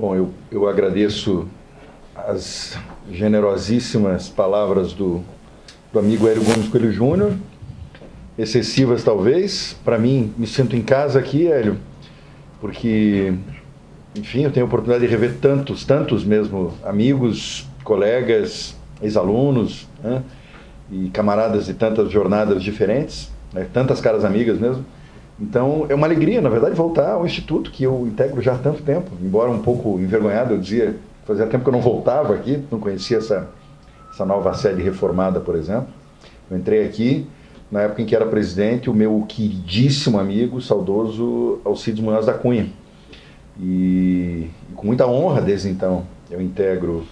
Bom, eu agradeço as generosíssimas palavras do amigo Hélio Gomes Coelho Júnior, excessivas talvez. Para mim, me sinto em casa aqui, Hélio, porque, enfim, eu tenho a oportunidade de rever tantos mesmo amigos, colegas, ex-alunos, né, e camaradas de tantas jornadas diferentes, né, tantas caras amigas mesmo. Então, é uma alegria, na verdade, voltar ao Instituto, que eu integro já há tanto tempo, embora um pouco envergonhado, eu dizia, fazia tempo que eu não voltava aqui, não conhecia essa nova sede reformada, por exemplo. Eu entrei aqui na época em que era presidente o meu queridíssimo amigo, saudoso Alcides Munhoz da Cunha. E com muita honra, desde então, eu integro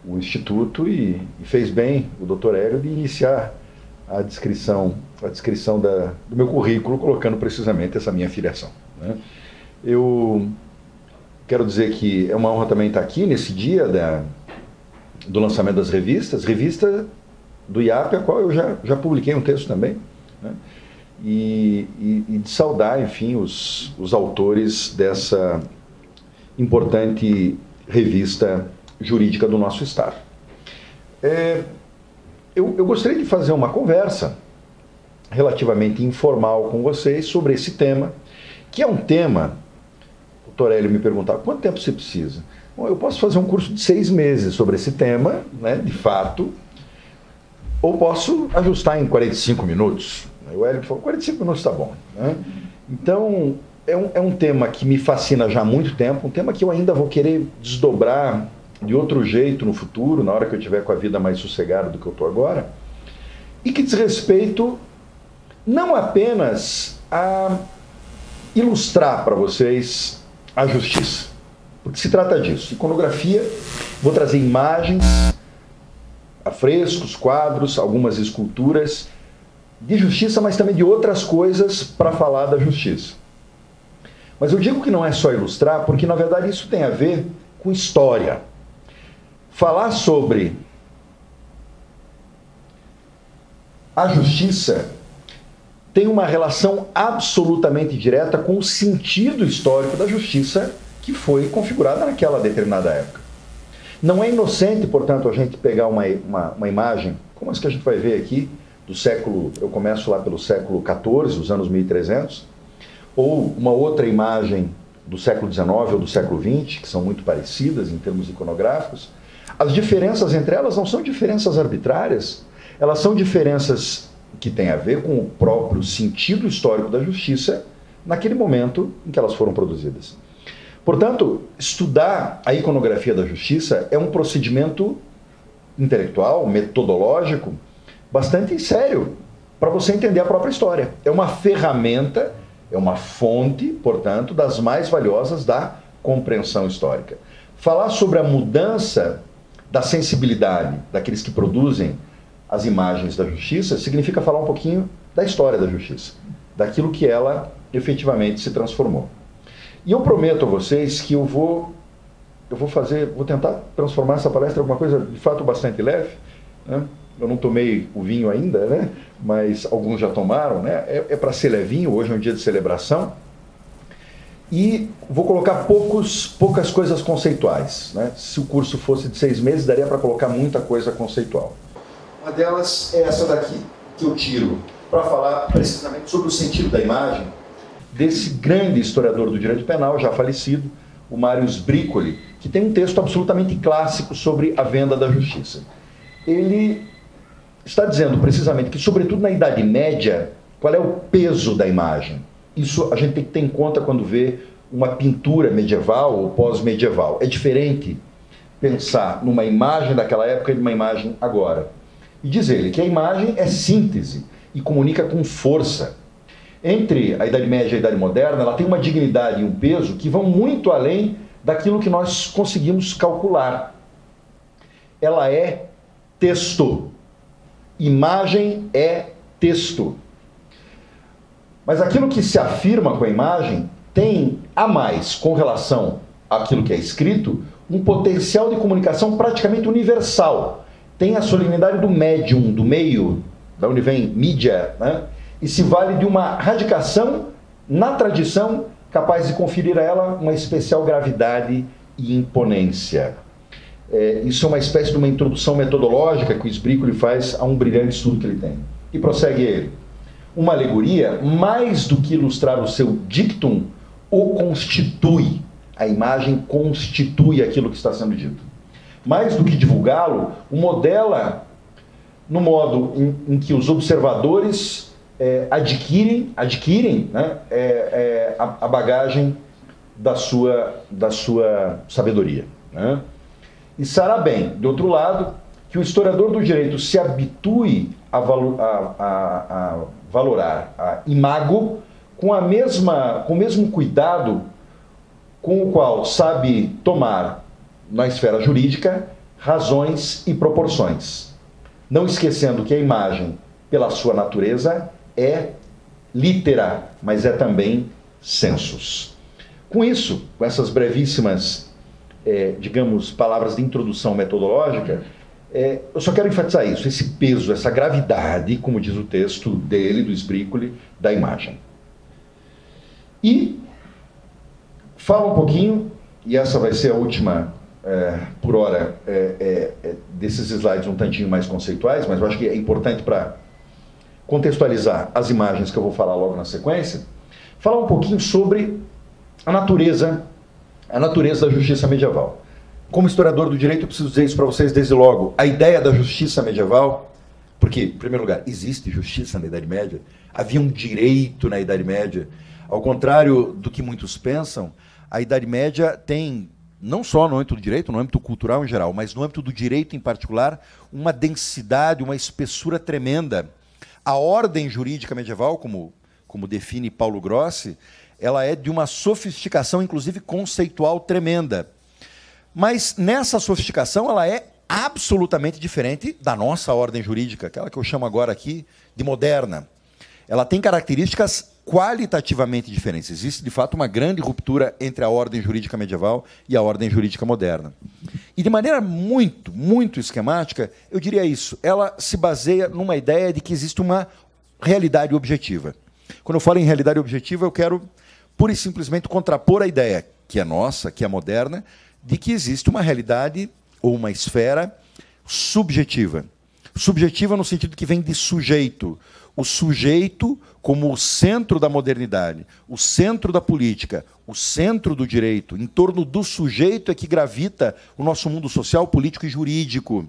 o Instituto e fez bem o Dr. Hélio de iniciar a descrição do meu currículo, colocando precisamente essa minha filiação, né? Eu quero dizer que é uma honra também estar aqui nesse dia do lançamento das revistas, revista do IAP, a qual eu já publiquei um texto também, né? E de saudar, enfim, os autores dessa importante revista jurídica do nosso Estado. Eu gostaria de fazer uma conversa relativamente informal com vocês sobre esse tema, que é um tema, o Dr. Hélio me perguntava, quanto tempo você precisa? Bom, eu posso fazer um curso de 6 meses sobre esse tema, né, de fato, ou posso ajustar em 45 minutos. O Hélio falou, 45 minutos está bom, né? Então, é um tema que me fascina já há muito tempo, um tema que eu ainda vou querer desdobrar de outro jeito no futuro, na hora que eu estiver com a vida mais sossegada do que eu estou agora, e que diz respeito não apenas a ilustrar para vocês a justiça, porque se trata disso. Iconografia, vou trazer imagens, afrescos, quadros, algumas esculturas de justiça, mas também de outras coisas para falar da justiça. Mas eu digo que não é só ilustrar, porque na verdade isso tem a ver com história. Falar sobre a justiça tem uma relação absolutamente direta com o sentido histórico da justiça que foi configurada naquela determinada época. Não é inocente, portanto, a gente pegar uma imagem, como as que a gente vai ver aqui, do século, eu começo lá pelo século XIV, os anos 1300, ou uma outra imagem do século XIX ou do século XX, que são muito parecidas em termos iconográficos. As diferenças entre elas não são diferenças arbitrárias, elas são diferenças que têm a ver com o próprio sentido histórico da justiça naquele momento em que elas foram produzidas. Portanto, estudar a iconografia da justiça é um procedimento intelectual, metodológico, bastante sério para você entender a própria história. É uma ferramenta, é uma fonte, portanto, das mais valiosas da compreensão histórica. Falar sobre a mudança da sensibilidade daqueles que produzem as imagens da justiça significa falar um pouquinho da história da justiça, daquilo que ela efetivamente se transformou. E eu prometo a vocês que eu vou tentar transformar essa palestra em alguma coisa de fato bastante leve, né? Eu não tomei o vinho ainda, né? Mas alguns já tomaram, né? É para ser levinho, hoje é um dia de celebração. E vou colocar poucas coisas conceituais, né? Se o curso fosse de 6 meses, daria para colocar muita coisa conceitual. Uma delas é essa daqui, que eu tiro para falar precisamente sobre o sentido da imagem desse grande historiador do direito penal, já falecido, o Marius Bricoli, que tem um texto absolutamente clássico sobre a venda da justiça. Ele está dizendo precisamente que, sobretudo na Idade Média, qual é o peso da imagem? Isso a gente tem que ter em conta quando vê uma pintura medieval ou pós-medieval. É diferente pensar numa imagem daquela época e numa imagem agora. E diz ele que a imagem é síntese e comunica com força. Entre a Idade Média e a Idade Moderna, ela tem uma dignidade e um peso que vão muito além daquilo que nós conseguimos calcular. Ela é texto. Imagem é texto. Mas aquilo que se afirma com a imagem tem a mais com relação àquilo que é escrito um potencial de comunicação praticamente universal. Tem a solenidade do médium, do meio, da onde vem mídia, né? E se vale de uma radicação na tradição capaz de conferir a ela uma especial gravidade e imponência. Isso é uma espécie de uma introdução metodológica que o Sbricoli faz a um brilhante estudo que ele tem. E prossegue ele. Uma alegoria, mais do que ilustrar o seu dictum, o constitui. A imagem constitui aquilo que está sendo dito. Mais do que divulgá-lo, o modela no modo em que os observadores adquirem né, a bagagem da sua sabedoria. Né? E será bem, de outro lado, que o historiador do direito se habitue a valorar a imago com o mesmo cuidado com o qual sabe tomar, na esfera jurídica, razões e proporções, não esquecendo que a imagem, pela sua natureza, é litera, mas é também sensus. Com isso, com essas brevíssimas, digamos, palavras de introdução metodológica, eu só quero enfatizar isso, esse peso, essa gravidade, como diz o texto dele, do Sbricoli, da imagem. E fala um pouquinho, e essa vai ser a última, por hora, desses slides um tantinho mais conceituais, mas eu acho que é importante para contextualizar as imagens que eu vou falar logo na sequência, falar um pouquinho sobre a natureza da justiça medieval. Como historiador do direito, eu preciso dizer isso para vocês desde logo. A ideia da justiça medieval, porque, em primeiro lugar, existe justiça na Idade Média, havia um direito na Idade Média. Ao contrário do que muitos pensam, a Idade Média tem, não só no âmbito do direito, no âmbito cultural em geral, mas no âmbito do direito em particular, uma densidade, uma espessura tremenda. A ordem jurídica medieval, como define Paulo Grossi, ela é de uma sofisticação, inclusive conceitual, tremenda. Mas nessa sofisticação ela é absolutamente diferente da nossa ordem jurídica, aquela que eu chamo agora aqui de moderna. Ela tem características qualitativamente diferentes. Existe, de fato, uma grande ruptura entre a ordem jurídica medieval e a ordem jurídica moderna. E de maneira muito, muito esquemática, eu diria isso. Ela se baseia numa ideia de que existe uma realidade objetiva. Quando eu falo em realidade objetiva, eu quero pura e simplesmente contrapor a ideia, que é nossa, que é moderna, de que existe uma realidade ou uma esfera subjetiva. Subjetiva no sentido que vem de sujeito. O sujeito como o centro da modernidade, o centro da política, o centro do direito. Em torno do sujeito é que gravita o nosso mundo social, político e jurídico.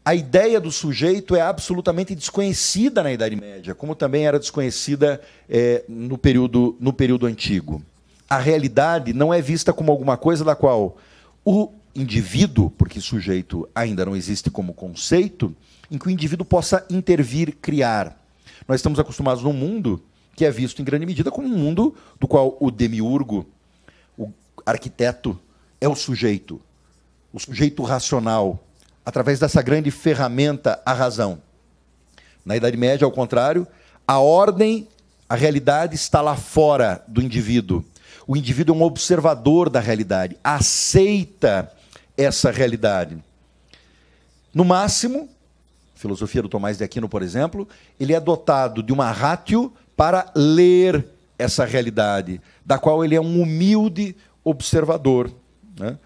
A ideia do sujeito é absolutamente desconhecida na Idade Média, como também era desconhecida no período antigo. A realidade não é vista como alguma coisa da qual o indivíduo, porque sujeito ainda não existe como conceito, em que o indivíduo possa intervir, criar. Nós estamos acostumados num mundo que é visto em grande medida como um mundo do qual o demiurgo, o arquiteto, é o sujeito racional, através dessa grande ferramenta, a razão. Na Idade Média, ao contrário, a ordem, a realidade está lá fora do indivíduo. O indivíduo é um observador da realidade, aceita essa realidade. No máximo, a filosofia do Tomás de Aquino, por exemplo, ele é dotado de uma ratio para ler essa realidade, da qual ele é um humilde observador, né?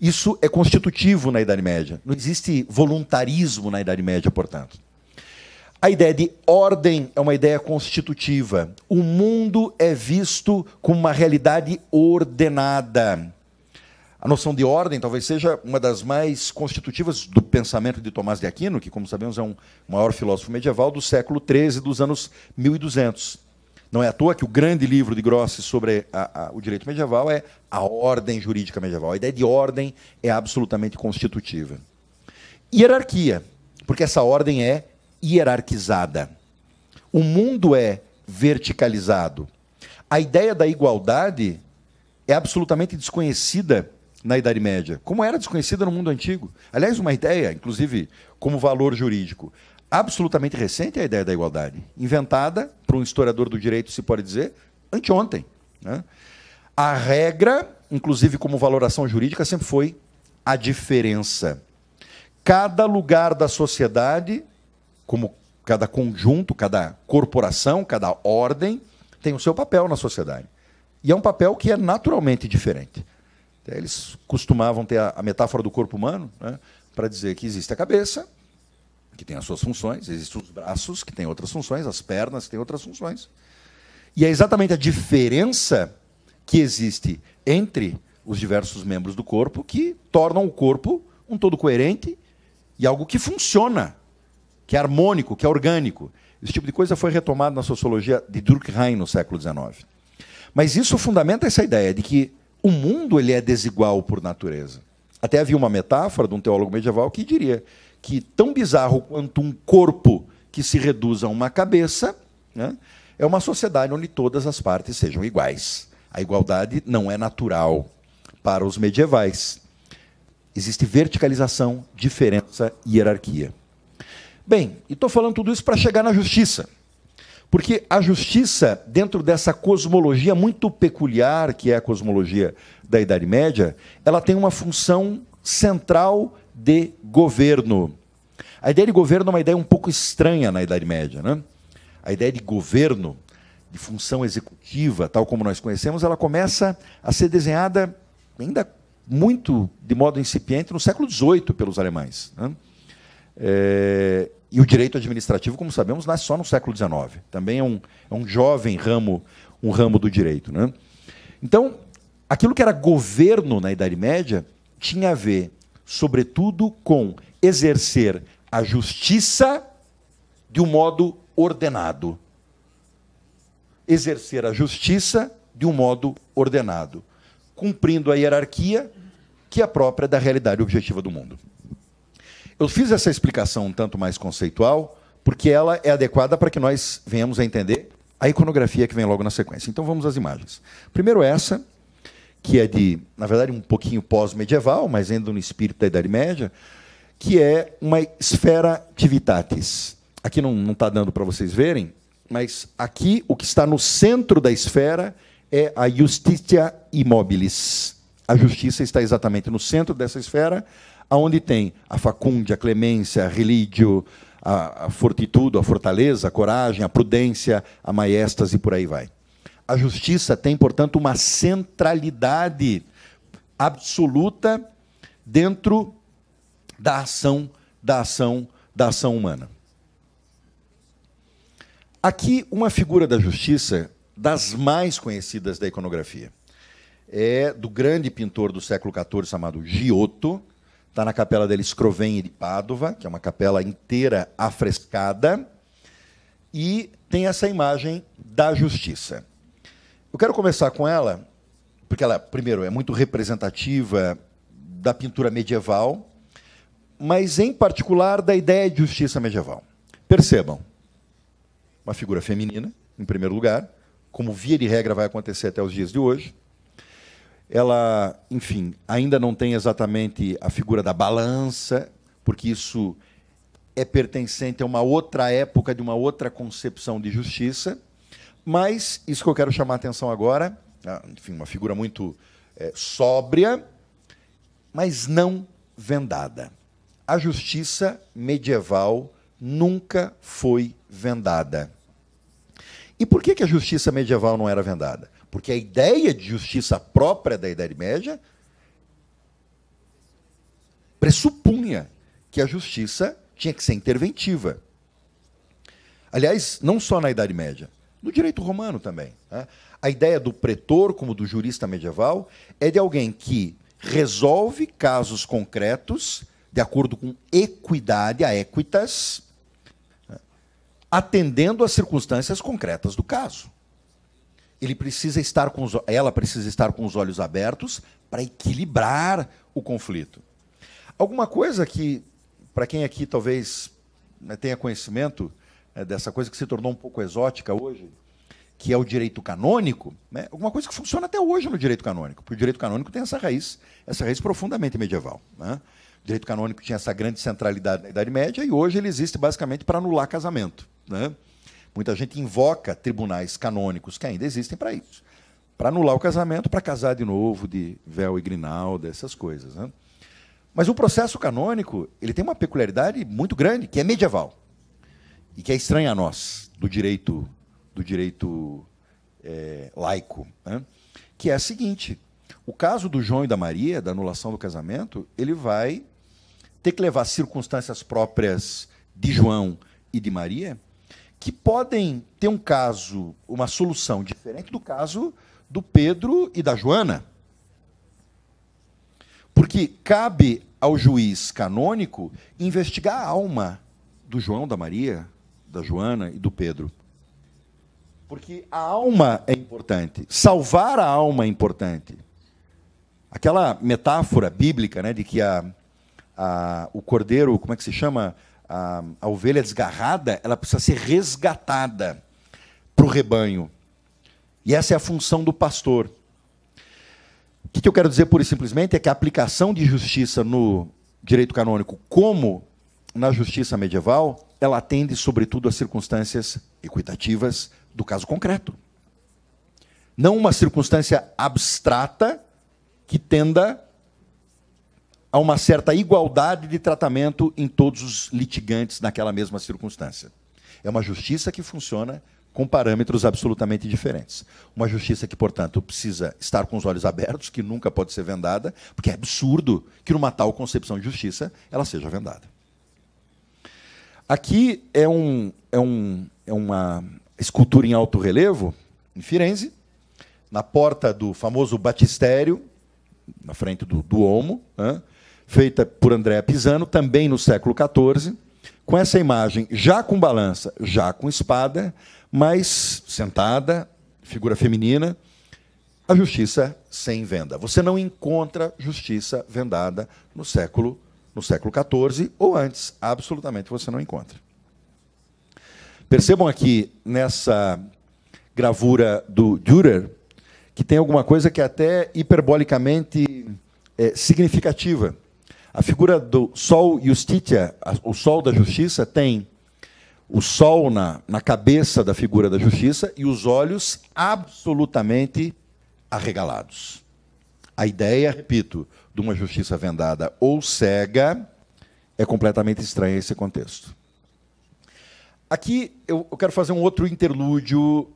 Isso é constitutivo na Idade Média. Não existe voluntarismo na Idade Média, portanto. A ideia de ordem é uma ideia constitutiva. O mundo é visto como uma realidade ordenada. A noção de ordem talvez seja uma das mais constitutivas do pensamento de Tomás de Aquino, que, como sabemos, é um maior filósofo medieval do século XIII, dos anos 1200. Não é à toa que o grande livro de Grossi sobre o direito medieval é A Ordem Jurídica Medieval. A ideia de ordem é absolutamente constitutiva. Hierarquia, porque essa ordem é hierarquizada. O mundo é verticalizado. A ideia da igualdade é absolutamente desconhecida na Idade Média, como era desconhecida no mundo antigo. Aliás, uma ideia, inclusive, como valor jurídico, absolutamente recente é a ideia da igualdade, inventada, para um historiador do direito, se pode dizer, anteontem, né? A regra, inclusive como valoração jurídica, sempre foi a diferença. Cada lugar da sociedade, como cada conjunto, cada corporação, cada ordem, tem o seu papel na sociedade. E é um papel que é naturalmente diferente. Eles costumavam ter a metáfora do corpo humano, né, para dizer que existe a cabeça, que tem as suas funções, existem os braços, que têm outras funções, as pernas, que têm outras funções. E é exatamente a diferença que existe entre os diversos membros do corpo que tornam o corpo um todo coerente e algo que funciona, que é harmônico, que é orgânico. Esse tipo de coisa foi retomado na sociologia de Durkheim no século XIX. Mas isso fundamenta essa ideia de que o mundo ele é desigual por natureza. Até havia uma metáfora de um teólogo medieval que diria que tão bizarro quanto um corpo que se reduz a uma cabeça, né, é uma sociedade onde todas as partes sejam iguais. A igualdade não é natural para os medievais. Existe verticalização, diferença e hierarquia. Bem, e estou falando tudo isso para chegar na justiça. Porque a justiça, dentro dessa cosmologia muito peculiar, que é a cosmologia da Idade Média, ela tem uma função central de governo. A ideia de governo é uma ideia um pouco estranha na Idade Média, né? A ideia de governo, de função executiva, tal como nós conhecemos, ela começa a ser desenhada ainda muito de modo incipiente no século XVIII pelos alemães, né? E o direito administrativo, como sabemos, nasce só no século XIX. Também é um jovem ramo, um ramo do direito, né? Então, aquilo que era governo na Idade Média tinha a ver, sobretudo, com exercer a justiça de um modo ordenado. Exercer a justiça de um modo ordenado, cumprindo a hierarquia que é própria da realidade objetiva do mundo. Eu fiz essa explicação um tanto mais conceitual, porque ela é adequada para que nós venhamos a entender a iconografia que vem logo na sequência. Então vamos às imagens. Primeiro essa, que é de, na verdade, um pouquinho pós-medieval, mas ainda no espírito da Idade Média, que é uma esfera tivitatis. Aqui não está dando para vocês verem, mas aqui o que está no centro da esfera é a Justitia Immobilis. A justiça está exatamente no centro dessa esfera, onde tem a facúndia, a clemência, a religio, a fortitudo, a fortaleza, a coragem, a prudência, a maestas e por aí vai. A justiça tem, portanto, uma centralidade absoluta dentro da ação humana. Aqui, uma figura da justiça das mais conhecidas da iconografia. É do grande pintor do século XIV chamado Giotto. Está na capela dele Scrovegni de Pádua, que é uma capela inteira afrescada, e tem essa imagem da justiça. Eu quero começar com ela, porque ela, primeiro, é muito representativa da pintura medieval, mas, em particular, da ideia de justiça medieval. Percebam, uma figura feminina, em primeiro lugar, como via de regra vai acontecer até os dias de hoje. Ela, enfim, ainda não tem exatamente a figura da balança, porque isso é pertencente a uma outra época, de uma outra concepção de justiça, mas isso que eu quero chamar a atenção agora, enfim, uma figura muito sóbria, mas não vendada. A justiça medieval nunca foi vendada. E por que a justiça medieval não era vendada? Porque a ideia de justiça própria da Idade Média pressupunha que a justiça tinha que ser interventiva. Aliás, não só na Idade Média, no direito romano também, né? A ideia do pretor, como do jurista medieval, é de alguém que resolve casos concretos de acordo com equidade, a equitas, atendendo às circunstâncias concretas do caso. Ela precisa estar com os olhos abertos para equilibrar o conflito. Alguma coisa que, para quem aqui talvez tenha conhecimento dessa coisa que se tornou um pouco exótica hoje, que é o direito canônico, né? Alguma coisa que funciona até hoje no direito canônico, porque o direito canônico tem essa raiz profundamente medieval, né? O direito canônico tinha essa grande centralidade na Idade Média e hoje ele existe basicamente para anular casamento, né? Muita gente invoca tribunais canônicos que ainda existem para isso, para anular o casamento, para casar de novo, de véu e grinalda, essas coisas, né? Mas o processo canônico ele tem uma peculiaridade muito grande, que é medieval, e que é estranha a nós, do direito laico, né? Que é a seguinte: O caso do João e da Maria, da anulação do casamento, ele vai ter que levar circunstâncias próprias de João e de Maria, que podem ter um caso, uma solução diferente do caso do Pedro e da Joana. Porque cabe ao juiz canônico investigar a alma do João, da Maria, da Joana e do Pedro. Porque a alma é importante, salvar a alma é importante. Aquela metáfora bíblica, né, de que o cordeiro, como é que se chama? A ovelha desgarrada, ela precisa ser resgatada para o rebanho. E essa é a função do pastor. O que eu quero dizer pura e simplesmente é que a aplicação de justiça no direito canônico, como na justiça medieval, ela atende, sobretudo, às circunstâncias equitativas do caso concreto. Não uma circunstância abstrata que tenda a uma certa igualdade de tratamento em todos os litigantes naquela mesma circunstância. É uma justiça que funciona com parâmetros absolutamente diferentes. Uma justiça que, portanto, precisa estar com os olhos abertos, que nunca pode ser vendada, porque é absurdo que, numa tal concepção de justiça, ela seja vendada. Aqui é uma escultura em alto relevo, em Firenze, na porta do famoso batistério, na frente do Duomo, feita por Andrea Pisano, também no século XIV, com essa imagem já com balança, já com espada, mas sentada, figura feminina, a justiça sem venda. Você não encontra justiça vendada no século XIV ou antes, absolutamente você não encontra. Percebam aqui, nessa gravura do Dürer, que tem alguma coisa que é até hiperbolicamente significativa. A figura do Sol Justitia, o Sol da Justiça, tem o Sol na cabeça da figura da Justiça e os olhos absolutamente arregalados. A ideia, repito, de uma justiça vendada ou cega é completamente estranha esse contexto. Aqui eu quero fazer um outro interlúdio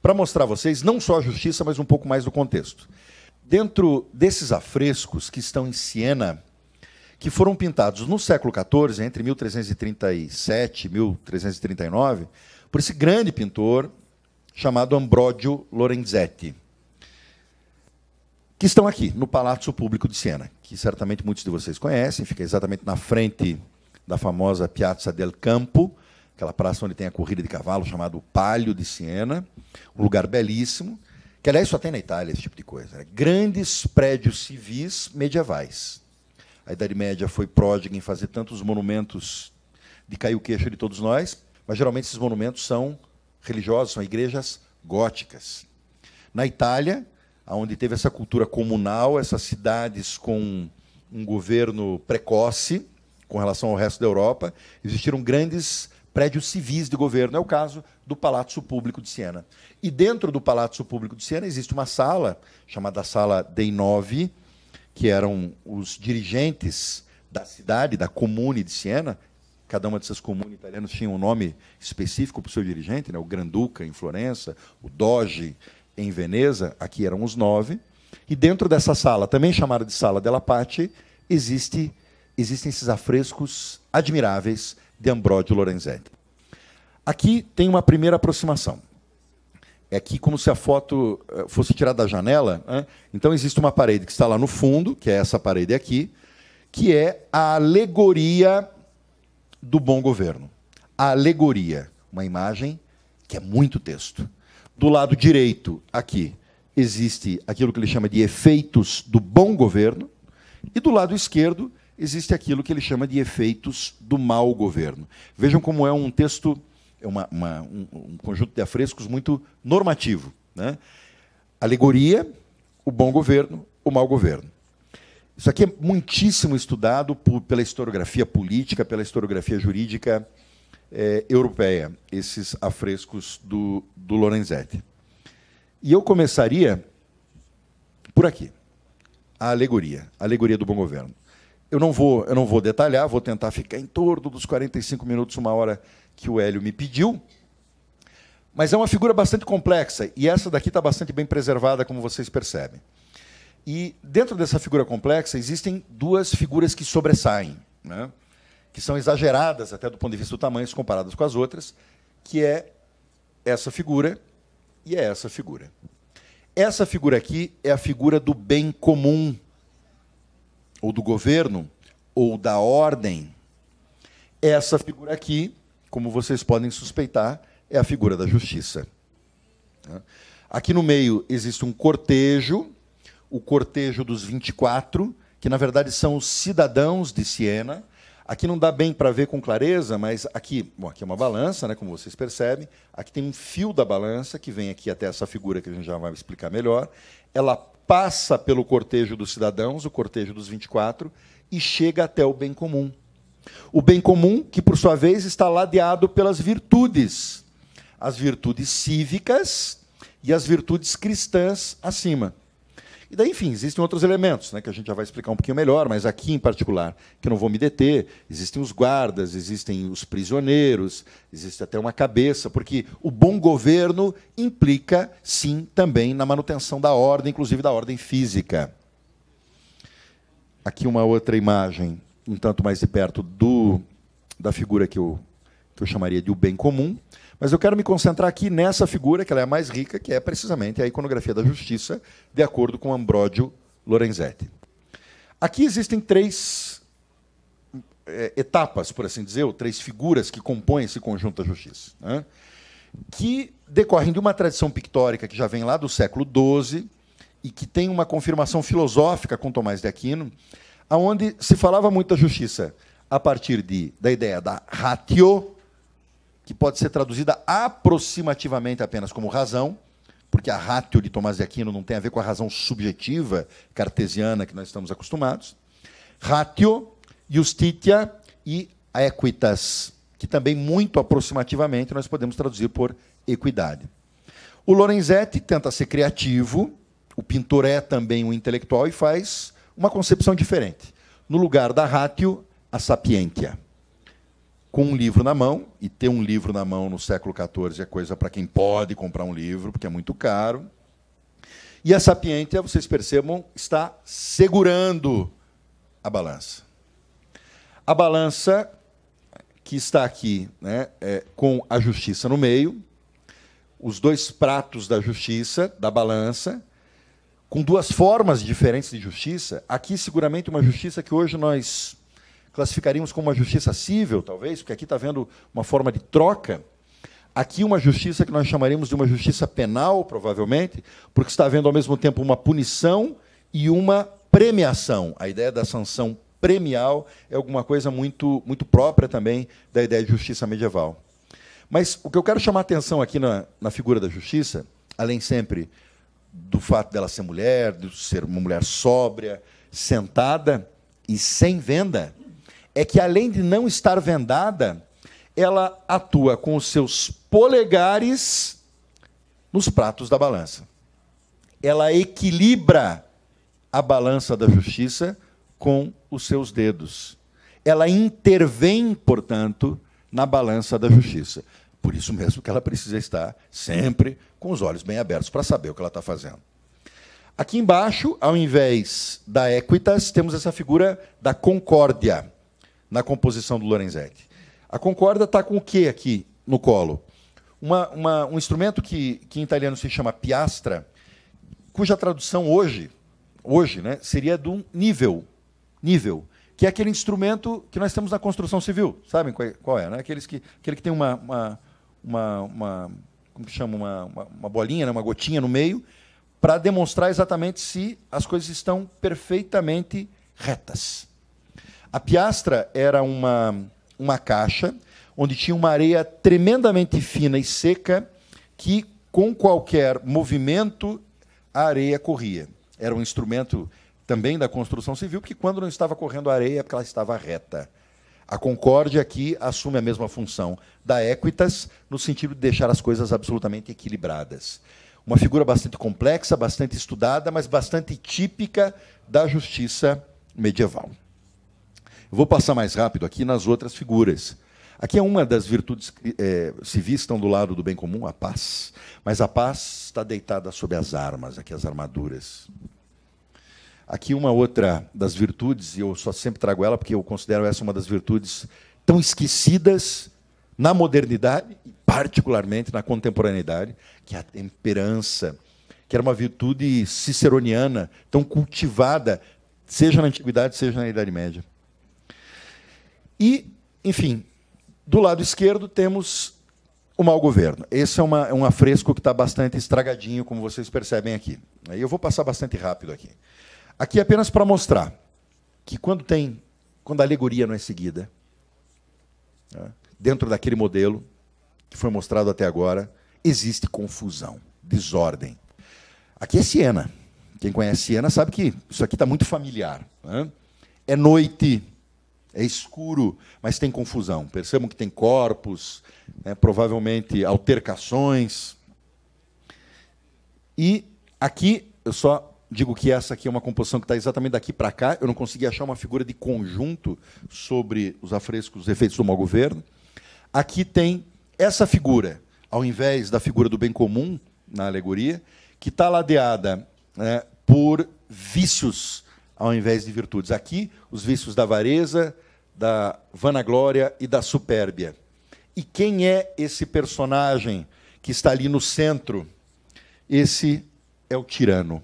para mostrar a vocês não só a justiça, mas um pouco mais do contexto. Dentro desses afrescos que estão em Siena, que foram pintados no século XIV, entre 1337 e 1339, por esse grande pintor chamado Ambrogio Lorenzetti, que estão aqui, no Palazzo Público de Siena, que certamente muitos de vocês conhecem, fica exatamente na frente da famosa Piazza del Campo, aquela praça onde tem a corrida de cavalo, chamado Palio de Siena, um lugar belíssimo, que, aliás, só tem na Itália esse tipo de coisa. Né? Grandes prédios civis medievais. A Idade Média foi pródiga em fazer tantos monumentos de cair o queixo de todos nós, mas, geralmente, esses monumentos são religiosos, são igrejas góticas. Na Itália, onde teve essa cultura comunal, essas cidades com um governo precoce com relação ao resto da Europa, existiram grandes prédios civis de governo. É o caso do Palazzo Público de Siena. E dentro do Palazzo Público de Siena existe uma sala, chamada Sala dei Novi, que eram os dirigentes da cidade, da comune de Siena. Cada uma dessas comunes italianas tinha um nome específico para o seu dirigente, né? O Granduca, em Florença, o Doge, em Veneza, aqui eram os 9. E dentro dessa sala, também chamada de Sala della Pace, existem esses afrescos admiráveis de Ambrogio Lorenzetti. Aqui tem uma primeira aproximação. É aqui como se a foto fosse tirada da janela. Né? Então, existe uma parede que está lá no fundo, que é essa parede aqui, que é a alegoria do bom governo. A alegoria, uma imagem que é muito texto. Do lado direito, aqui, existe aquilo que ele chama de efeitos do bom governo, e do lado esquerdo, existe aquilo que ele chama de efeitos do mau governo. Vejam como é um texto, um conjunto de afrescos muito normativo. Né? Alegoria, o bom governo, o mau governo. Isso aqui é muitíssimo estudado pela historiografia política, pela historiografia jurídica europeia, esses afrescos do Lorenzetti. E eu começaria por aqui, a alegoria do bom governo. Eu não vou detalhar, vou tentar ficar em torno dos 45 minutos, uma hora que o Hélio me pediu, Mas é uma figura bastante complexa, e essa daqui está bastante bem preservada, como vocês percebem. E dentro dessa figura complexa existem duas figuras que sobressaem, né? Que são exageradas até do ponto de vista do tamanho, se comparadas com as outras, que é essa figura e é essa figura. Essa figura aqui é a figura do bem comum, ou do governo, ou da ordem. Essa figura aqui, como vocês podem suspeitar, é a figura da justiça. Aqui no meio existe um cortejo, o cortejo dos 24, que na verdade são os cidadãos de Siena. Aqui não dá bem para ver com clareza, mas aqui, bom, aqui é uma balança, né, como vocês percebem. Aqui tem um fio da balança que vem aqui até essa figura que a gente já vai explicar melhor. Ela passa pelo cortejo dos cidadãos, o cortejo dos 24, e chega até o bem comum. O bem comum que, por sua vez, está ladeado pelas virtudes. As virtudes cívicas e as virtudes cristãs acima. E daí, enfim, existem outros elementos, né, que a gente já vai explicar um pouquinho melhor, mas aqui em particular, que eu não vou me deter, existem os guardas, existem os prisioneiros, existe até uma cabeça, porque o bom governo implica, sim, também na manutenção da ordem, inclusive da ordem física. Aqui uma outra imagem, um tanto mais de perto da figura que eu chamaria de o bem comum, mas eu quero me concentrar aqui nessa figura, que ela é a mais rica, que é precisamente a iconografia da justiça, de acordo com Ambrogio Lorenzetti. Aqui existem três etapas, por assim dizer, ou três figuras que compõem esse conjunto da justiça, né, que decorrem de uma tradição pictórica que já vem lá do século XII e que tem uma confirmação filosófica com Tomás de Aquino, onde se falava muito da justiça a partir da ideia da ratio, que pode ser traduzida aproximativamente apenas como razão, porque a ratio de Tomás de Aquino não tem a ver com a razão subjetiva cartesiana que nós estamos acostumados. Ratio, justitia e equitas, que também muito aproximativamente nós podemos traduzir por equidade. O Lorenzetti tenta ser criativo, o pintor é também um intelectual e faz uma concepção diferente. No lugar da ratio, a sapientia. Com um livro na mão, e ter um livro na mão no século XIV é coisa para quem pode comprar um livro, porque é muito caro. E a sapientia, vocês percebam, está segurando a balança. A balança que está aqui, né, com a justiça no meio, os dois pratos da justiça, da balança, com duas formas diferentes de justiça. Aqui, seguramente, uma justiça que hoje nós classificaríamos como uma justiça cível, talvez, porque aqui está vendo uma forma de troca. Aqui uma justiça que nós chamaríamos de uma justiça penal, provavelmente, porque está havendo ao mesmo tempo uma punição e uma premiação. A ideia da sanção premial é alguma coisa muito, muito própria também da ideia de justiça medieval. Mas o que eu quero chamar a atenção aqui na figura da justiça, além sempre do fato dela ser mulher, de ser uma mulher sóbria, sentada e sem venda, é que, além de não estar vendada, ela atua com os seus polegares nos pratos da balança. Ela equilibra a balança da justiça com os seus dedos. Ela intervém, portanto, na balança da justiça. Por isso mesmo que ela precisa estar sempre com os olhos bem abertos para saber o que ela está fazendo. Aqui embaixo, ao invés da equitas, temos essa figura da concórdia, na composição do Lorenzetti. A concórdia está com o quê aqui no colo? Um instrumento que em italiano se chama piastra, cuja tradução hoje, né, seria de um nível, que é aquele instrumento que nós temos na construção civil. Sabem qual é? Né? Aquele que tem como que chama, uma bolinha, né, uma gotinha no meio, para demonstrar exatamente se as coisas estão perfeitamente retas. A piastra era uma caixa onde tinha uma areia tremendamente fina e seca que, com qualquer movimento, a areia corria. Era um instrumento também da construção civil, porque quando não estava correndo a areia é porque ela estava reta. A concórdia aqui assume a mesma função da equitas, no sentido de deixar as coisas absolutamente equilibradas. Uma figura bastante complexa, bastante estudada, mas bastante típica da justiça medieval. Eu vou passar mais rápido aqui nas outras figuras. Aqui é uma das virtudes civis que estão do lado do bem comum, a paz. Mas a paz está deitada sob as armas, aqui as armaduras. Aqui uma outra das virtudes, e eu só sempre trago ela porque eu considero essa uma das virtudes tão esquecidas na modernidade, e particularmente na contemporaneidade, que é a temperança, que era uma virtude ciceroniana, tão cultivada, seja na Antiguidade, seja na Idade Média. E, enfim, do lado esquerdo temos o mau governo. Esse é um afresco que está bastante estragadinho, como vocês percebem aqui. Aí eu vou passar bastante rápido aqui. Aqui é apenas para mostrar que quando a alegoria não é seguida, né, dentro daquele modelo que foi mostrado até agora, existe confusão, desordem. Aqui é Siena. Quem conhece Siena sabe que isso aqui está muito familiar, né? É noite, é escuro, mas tem confusão. Percebam que tem corpos, né, provavelmente altercações. E aqui, eu só digo que essa aqui é uma composição que está exatamente daqui para cá. Eu não consegui achar uma figura de conjunto sobre os afrescos, os efeitos do mau governo. Aqui tem essa figura, ao invés da figura do bem comum, na alegoria, que está ladeada, né, por vícios, ao invés de virtudes. Aqui, os vícios da avareza, da vanaglória e da supérbia. E quem é esse personagem que está ali no centro? Esse é o tirano.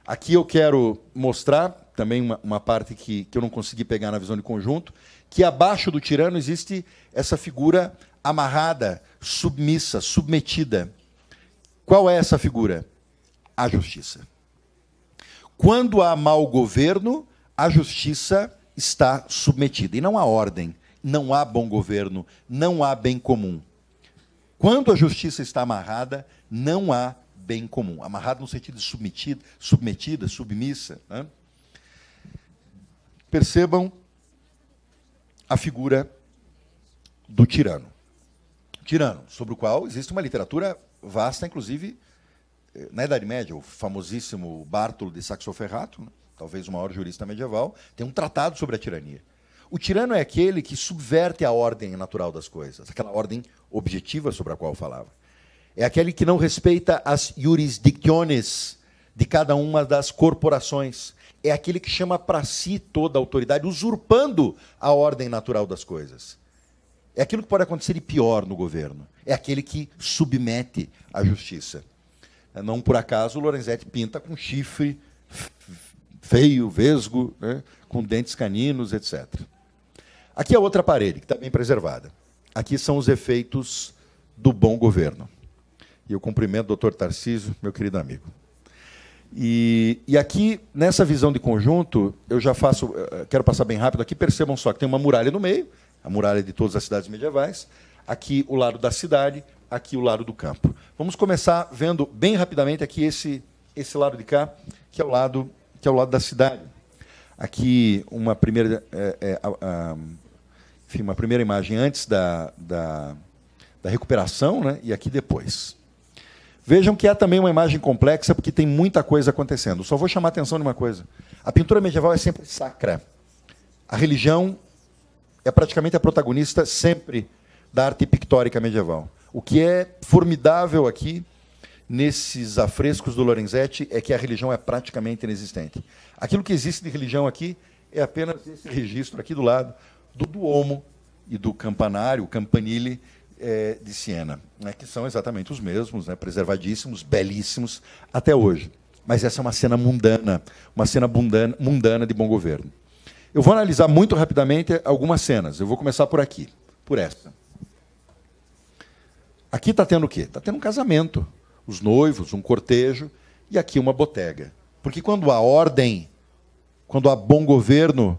Aqui eu quero mostrar também uma parte que eu não consegui pegar na visão de conjunto, que abaixo do tirano existe essa figura amarrada, submissa, submetida. Qual é essa figura? A justiça. Quando há mau governo, a justiça está submetida. E não há ordem, não há bom governo, não há bem comum. Quando a justiça está amarrada, não há bem comum. Amarrada no sentido de submetida, submissa, né? Percebam a figura do tirano. Tirano, sobre o qual existe uma literatura vasta, inclusive na Idade Média. O famosíssimo Bartolo de Saxoferrato, né, talvez o maior jurista medieval, tem um tratado sobre a tirania. O tirano é aquele que subverte a ordem natural das coisas, aquela ordem objetiva sobre a qual eu falava. É aquele que não respeita as jurisdicciones de cada uma das corporações. É aquele que chama para si toda a autoridade, usurpando a ordem natural das coisas. É aquilo que pode acontecer de pior no governo. É aquele que submete a justiça. Não por acaso o Lorenzetti pinta com chifre feio, vesgo, né, com dentes caninos, etc. Aqui é outra parede, que está bem preservada. Aqui são os efeitos do bom governo. E eu cumprimento o Dr. Tarcísio, meu querido amigo. E aqui, nessa visão de conjunto, eu já faço, quero passar bem rápido aqui, percebam só que tem uma muralha no meio, a muralha de todas as cidades medievais, aqui o lado da cidade, aqui o lado do campo. Vamos começar vendo bem rapidamente aqui esse lado de cá, que é o lado da cidade. Aqui uma primeira, enfim, uma primeira imagem antes da recuperação, né, e aqui depois. Vejam que há também uma imagem complexa, porque tem muita coisa acontecendo. Só vou chamar a atenção de uma coisa. A pintura medieval é sempre sacra. A religião é praticamente a protagonista sempre da arte pictórica medieval. O que é formidável aqui, nesses afrescos do Lorenzetti, é que a religião é praticamente inexistente. Aquilo que existe de religião aqui é apenas esse registro aqui do lado do Duomo e do campanário, o campanile, de Siena, né, que são exatamente os mesmos, né, preservadíssimos, belíssimos, até hoje. Mas essa é uma cena mundana de bom governo. Eu vou analisar muito rapidamente algumas cenas. Eu vou começar por aqui, por essa. Aqui está tendo o quê? Está tendo um casamento, os noivos, um cortejo, e aqui uma botega. Porque quando há ordem, quando há bom governo,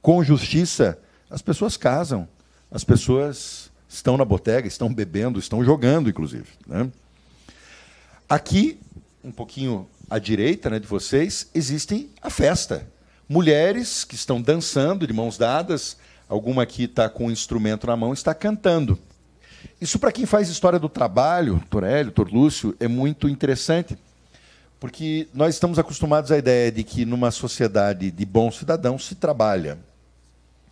com justiça, as pessoas casam, as pessoas estão na botega, estão bebendo, estão jogando, inclusive, né? Aqui, um pouquinho à direita, né, de vocês, existe a festa. Mulheres que estão dançando de mãos dadas, alguma aqui está com um instrumento na mão, está cantando. Isso, para quem faz história do trabalho, Torélio, Torlúcio, é muito interessante, porque nós estamos acostumados à ideia de que, numa sociedade de bons cidadãos, se trabalha,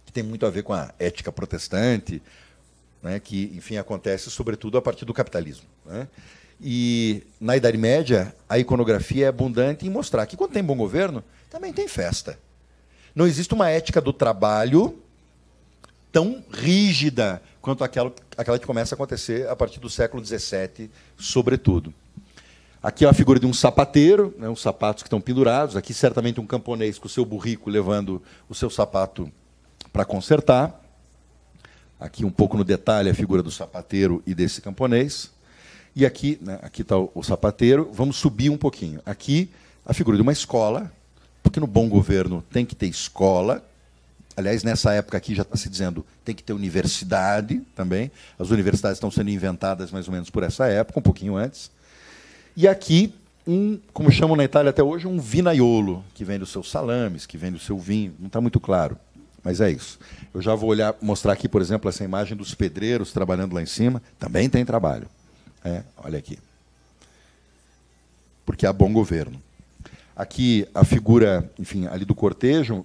que tem muito a ver com a ética protestante, né, que, enfim, acontece sobretudo a partir do capitalismo, né? E na Idade Média, a iconografia é abundante em mostrar que, quando tem bom governo, também tem festa. Não existe uma ética do trabalho tão rígida quanto aquela que começa a acontecer a partir do século XVII, sobretudo. Aqui é a figura de um sapateiro, né, os sapatos que estão pendurados. Aqui, certamente, um camponês com o seu burrico levando o seu sapato para consertar. Aqui, um pouco no detalhe, a figura do sapateiro e desse camponês. E aqui, né, aqui está o sapateiro. Vamos subir um pouquinho. Aqui, a figura de uma escola, porque no bom governo tem que ter escola. Aliás, nessa época aqui já está se dizendo tem que ter universidade também. As universidades estão sendo inventadas mais ou menos por essa época, um pouquinho antes. E aqui, como chamam na Itália até hoje, um vinaiolo, que vende os seus salames, que vende o seu vinho. Não está muito claro, mas é isso. Eu já vou mostrar aqui, por exemplo, essa imagem dos pedreiros trabalhando lá em cima. Também tem trabalho. Olha aqui. Porque há bom governo. Aqui a figura, enfim, ali do cortejo,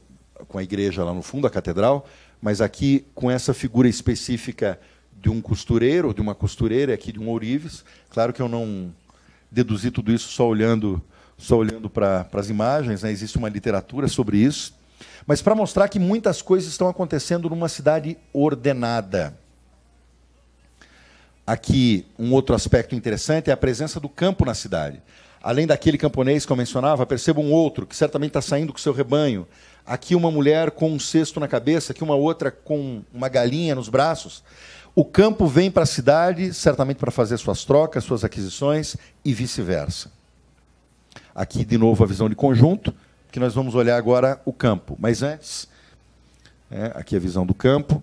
com a igreja lá no fundo, a catedral, mas aqui com essa figura específica de um costureiro, de uma costureira, aqui de um ourives. Claro que eu não deduzi tudo isso só olhando para as imagens, né? Existe uma literatura sobre isso, mas para mostrar que muitas coisas estão acontecendo numa cidade ordenada. Aqui, um outro aspecto interessante é a presença do campo na cidade. Além daquele camponês que eu mencionava, perceba um outro, que certamente está saindo com o seu rebanho. Aqui uma mulher com um cesto na cabeça, aqui uma outra com uma galinha nos braços. O campo vem para a cidade, certamente para fazer suas trocas, suas aquisições, e vice-versa. Aqui, de novo, a visão de conjunto, que nós vamos olhar agora o campo. Mas antes, aqui a visão do campo.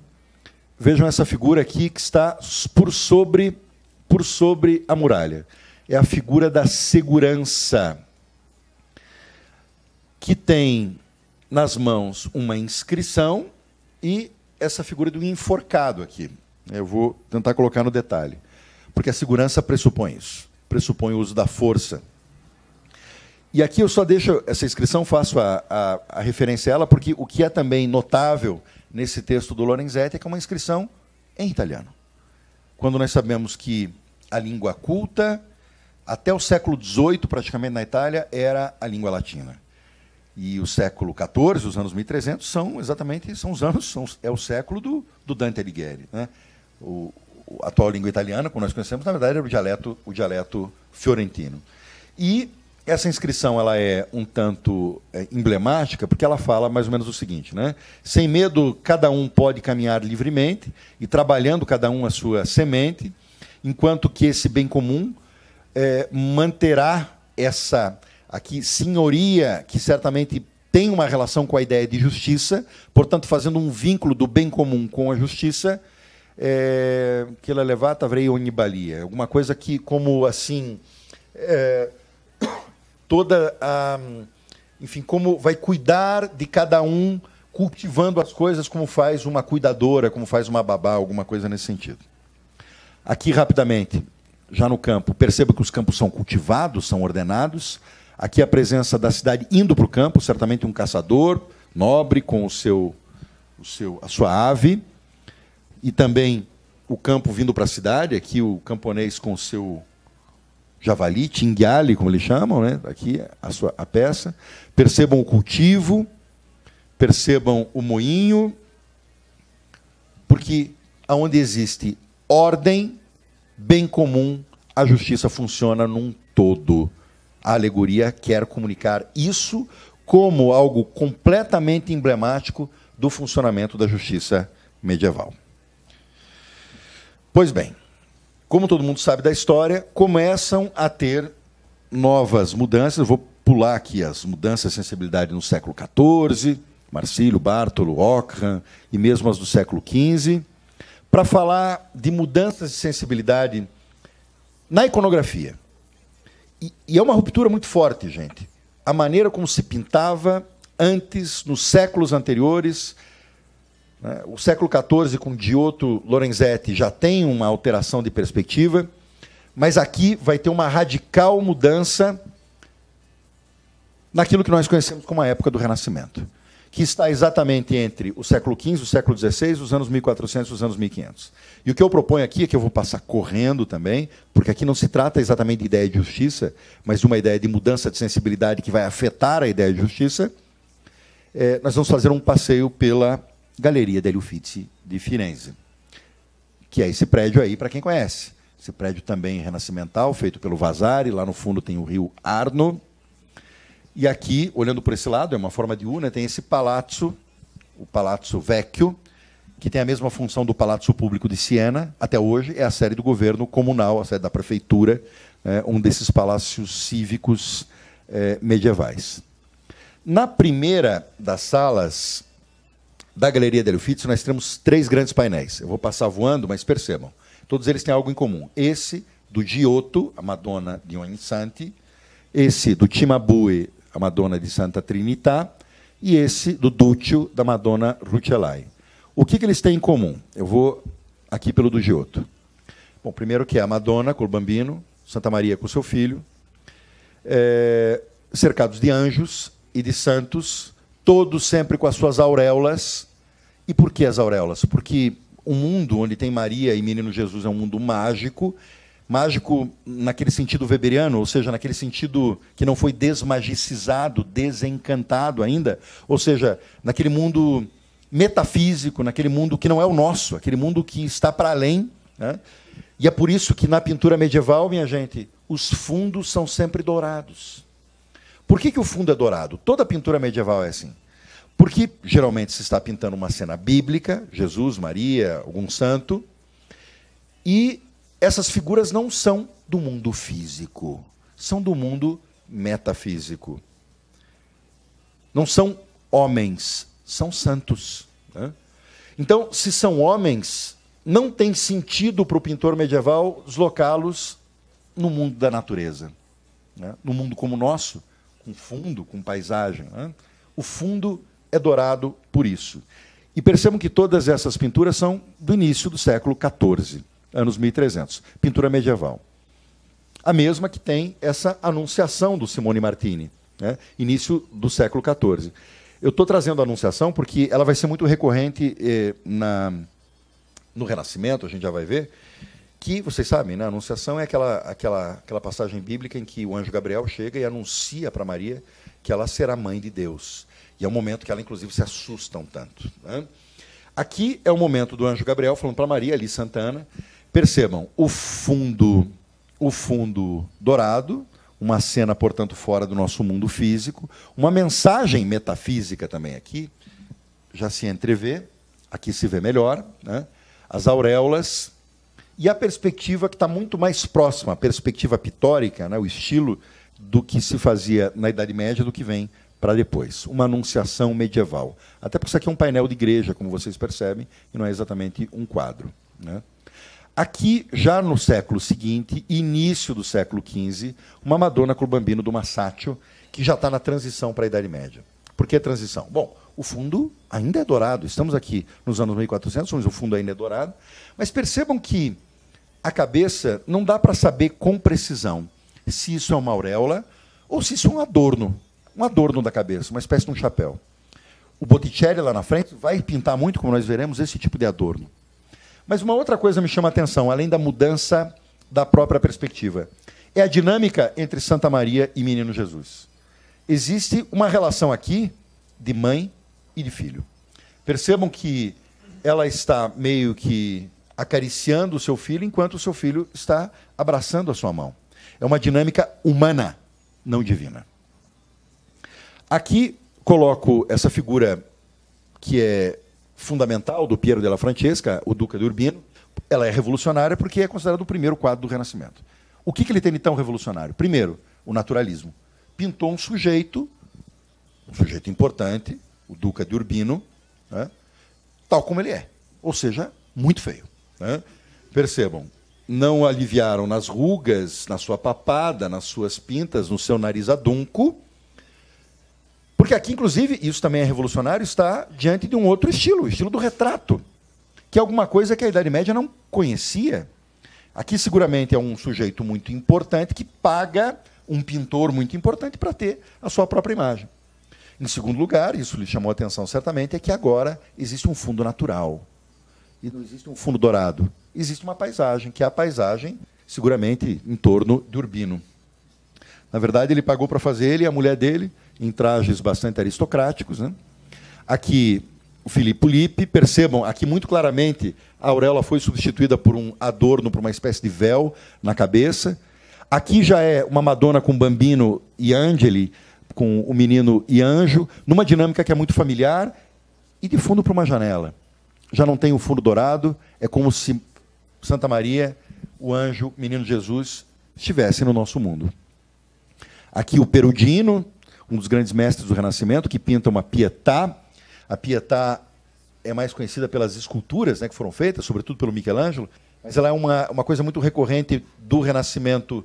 Vejam essa figura aqui que está por sobre a muralha. É a figura da segurança, que tem nas mãos uma inscrição e essa figura do enforcado aqui. Eu vou tentar colocar no detalhe, porque a segurança pressupõe isso, pressupõe o uso da força. E aqui eu só deixo essa inscrição, faço a referência a ela, porque o que é também notável nesse texto do Lorenzetti é que é uma inscrição em italiano. Quando nós sabemos que a língua culta, até o século XVIII, praticamente, na Itália, era a língua latina. E o século XIV, os anos 1300, são exatamente é o século do Dante Alighieri, né? A atual língua italiana, como nós conhecemos, na verdade, era o dialeto fiorentino. E essa inscrição ela é um tanto emblemática, porque ela fala mais ou menos o seguinte, né? Sem medo, cada um pode caminhar livremente, e trabalhando cada um a sua semente, enquanto que esse bem comum manterá essa aqui senhoria, que certamente tem uma relação com a ideia de justiça, portanto, fazendo um vínculo do bem comum com a justiça, que ela levata avrei ogni balia, alguma coisa que, como assim, toda a, enfim, como vai cuidar de cada um, cultivando as coisas como faz uma cuidadora, como faz uma babá, alguma coisa nesse sentido. Aqui, rapidamente, já no campo, perceba que os campos são cultivados, são ordenados. Aqui a presença da cidade indo para o campo, certamente um caçador nobre com a sua ave, e também o campo vindo para a cidade, aqui o camponês com o seu javali, cinghiale, como eles chamam, né? Aqui a peça. Percebam o cultivo, percebam o moinho, porque aonde existe ordem, bem comum, a justiça funciona num todo. A alegoria quer comunicar isso como algo completamente emblemático do funcionamento da justiça medieval. Pois bem, como todo mundo sabe da história, começam a ter novas mudanças. Eu vou pular aqui as mudanças de sensibilidade no século XIV, Marcílio, Bartolo, Ockham, e mesmo as do século XV, para falar de mudanças de sensibilidade na iconografia. E é uma ruptura muito forte, gente. A maneira como se pintava antes, nos séculos anteriores, né? O século XIV, com Giotto, Lorenzetti, já tem uma alteração de perspectiva, mas aqui vai ter uma radical mudança naquilo que nós conhecemos como a época do Renascimento. que está exatamente entre o século XV, o século XVI, os anos 1400 e os anos 1500. E o que eu proponho aqui é que eu vou passar correndo também, porque aqui não se trata exatamente de ideia de justiça, mas de uma ideia de mudança de sensibilidade que vai afetar a ideia de justiça. Nós vamos fazer um passeio pela Galeria degli Uffizi de Firenze, que é esse prédio aí, para quem conhece. Esse prédio também renascimental, feito pelo Vasari, lá no fundo tem o rio Arno. E aqui, olhando por esse lado, é uma forma de U, né, tem esse palazzo, o Palazzo Vecchio, que tem a mesma função do Palazzo Público de Siena, até hoje é a sede do governo comunal, a sede da prefeitura, um desses palácios cívicos medievais. Na primeira das salas da Galeria degli Uffizi, nós temos 3 grandes painéis. Eu vou passar voando, mas percebam, todos eles têm algo em comum. Esse do Giotto, a Madonna di Ognissanti, esse do Cimabue, a Madonna de Santa Trinità, e esse do Duccio, da Madonna Rucellai. O que eles têm em comum? Eu vou aqui pelo do Giotto. Bom, primeiro que é a Madonna com o bambino, Santa Maria com o seu filho, cercados de anjos e de santos, todos sempre com as suas auréolas. E por que as auréolas? Porque o mundo onde tem Maria e Menino Jesus é um mundo mágico, mágico naquele sentido weberiano, ou seja, naquele sentido que não foi desmagicizado, desencantado ainda, ou seja, naquele mundo metafísico, naquele mundo que não é o nosso, aquele mundo que está para além, né? E é por isso que na pintura medieval, minha gente, os fundos são sempre dourados. Por que o fundo é dourado? Toda pintura medieval é assim. Porque geralmente se está pintando uma cena bíblica, Jesus, Maria, algum santo, e essas figuras não são do mundo físico, são do mundo metafísico. Não são homens, são santos, né? Então, se são homens, não tem sentido para o pintor medieval deslocá-los no mundo da natureza, né? No mundo como o nosso, com fundo, com paisagem, né? O fundo é dourado por isso. E percebam que todas essas pinturas são do início do século XIV. Anos 1300, pintura medieval. A mesma que tem essa Anunciação do Simone Martini, né? Início do século XIV. Eu estou trazendo a Anunciação porque ela vai ser muito recorrente no Renascimento, a gente já vai ver, que, vocês sabem, né? A Anunciação é aquela passagem bíblica em que o anjo Gabriel chega e anuncia para Maria que ela será mãe de Deus. E é um momento que ela, inclusive, se assusta um tanto, né? Aqui é o momento do anjo Gabriel falando para Maria, ali Santana. Percebam, o fundo dourado, uma cena, portanto, fora do nosso mundo físico, uma mensagem metafísica também aqui, já se entrevê, aqui se vê melhor, né? As auréolas, e a perspectiva que está muito mais próxima, a perspectiva pitórica, né? O estilo do que se fazia na Idade Média do que vem para depois. Uma anunciação medieval. Até porque isso aqui é um painel de igreja, como vocês percebem, e não é exatamente um quadro, né? Aqui, já no século seguinte, início do século XV, uma Madonna com o bambino do Masaccio, que já está na transição para a Idade Média. Por que transição? Bom, o fundo ainda é dourado. Estamos aqui nos anos 1400, mas o fundo ainda é dourado. Mas percebam que a cabeça não dá para saber com precisão se isso é uma auréola ou se isso é um adorno da cabeça, uma espécie de um chapéu. O Botticelli, lá na frente, vai pintar muito, como nós veremos, esse tipo de adorno. Mas uma outra coisa me chama a atenção, além da mudança da própria perspectiva, é a dinâmica entre Santa Maria e Menino Jesus. Existe uma relação aqui de mãe e de filho. Percebam que ela está meio que acariciando o seu filho, enquanto o seu filho está abraçando a sua mão. É uma dinâmica humana, não divina. Aqui coloco essa figura que é fundamental do Piero della Francesca, o Duca de Urbino. Ela é revolucionária porque é considerado o primeiro quadro do Renascimento. O que ele tem de tão revolucionário? Primeiro, o naturalismo. Pintou um sujeito importante, o Duca de Urbino, né, tal como ele é, ou seja, muito feio, né? Percebam, não aliviaram nas rugas, na sua papada, nas suas pintas, no seu nariz adunco, porque aqui, inclusive, isso também é revolucionário, está diante de um outro estilo, o estilo do retrato, que é alguma coisa que a Idade Média não conhecia. Aqui, seguramente, é um sujeito muito importante que paga um pintor muito importante para ter a sua própria imagem. Em segundo lugar, isso lhe chamou a atenção certamente, é que agora existe um fundo natural. E não existe um fundo dourado. Existe uma paisagem, que é a paisagem, seguramente, em torno de Urbino. Na verdade, ele pagou para fazer, ele e a mulher dele, em trajes bastante aristocráticos, né? Aqui, o Filippo Lippi. Percebam, aqui muito claramente, a auréola foi substituída por um adorno, por uma espécie de véu na cabeça. Aqui já é uma Madonna com Bambino e Angeli, com o menino e anjo, numa dinâmica que é muito familiar, e de fundo para uma janela. Já não tem o fundo dourado, é como se Santa Maria, o anjo, o menino Jesus, estivessem no nosso mundo. Aqui o Perugino, um dos grandes mestres do Renascimento, que pinta uma Pietà. A Pietà é mais conhecida pelas esculturas, né, que foram feitas, sobretudo pelo Michelangelo, mas ela é uma coisa muito recorrente do Renascimento,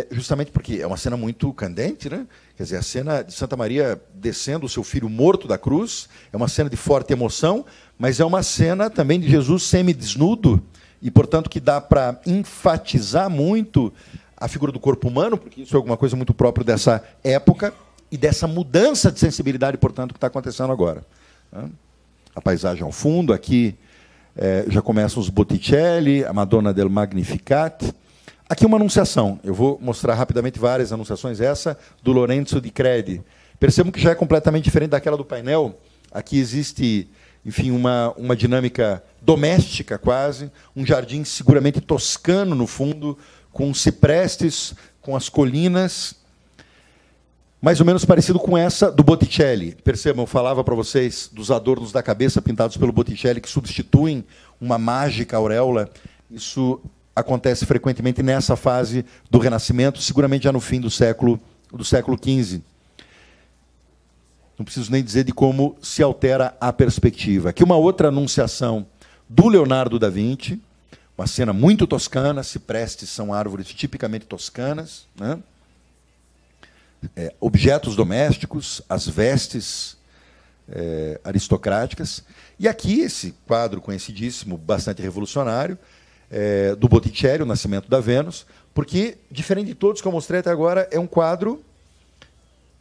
justamente porque é uma cena muito candente, né? Quer dizer, a cena de Santa Maria descendo o seu filho morto da cruz, é uma cena de forte emoção, mas é uma cena também de Jesus semidesnudo, e, portanto, que dá para enfatizar muito a figura do corpo humano, porque isso é alguma coisa muito própria dessa época, e dessa mudança de sensibilidade, portanto, que está acontecendo agora. A paisagem ao fundo, aqui já começam os Botticelli, a Madonna del Magnificat. Aqui uma anunciação. Eu vou mostrar rapidamente várias anunciações. Essa do Lorenzo di Credi. Percebam que já é completamente diferente daquela do painel. Aqui existe, enfim, uma dinâmica doméstica quase, um jardim seguramente toscano no fundo, com ciprestes, com as colinas, mais ou menos parecido com essa do Botticelli. Percebam, eu falava para vocês dos adornos da cabeça pintados pelo Botticelli, que substituem uma mágica auréola. Isso acontece frequentemente nessa fase do Renascimento, seguramente já no fim do século XV. Não preciso nem dizer de como se altera a perspectiva. Aqui uma outra anunciação do Leonardo da Vinci, uma cena muito toscana, ciprestes são árvores tipicamente toscanas, né? Objetos domésticos, as vestes aristocráticas. E aqui esse quadro conhecidíssimo, bastante revolucionário, do Botticelli, O Nascimento da Vênus, porque, diferente de todos que eu mostrei até agora, é um quadro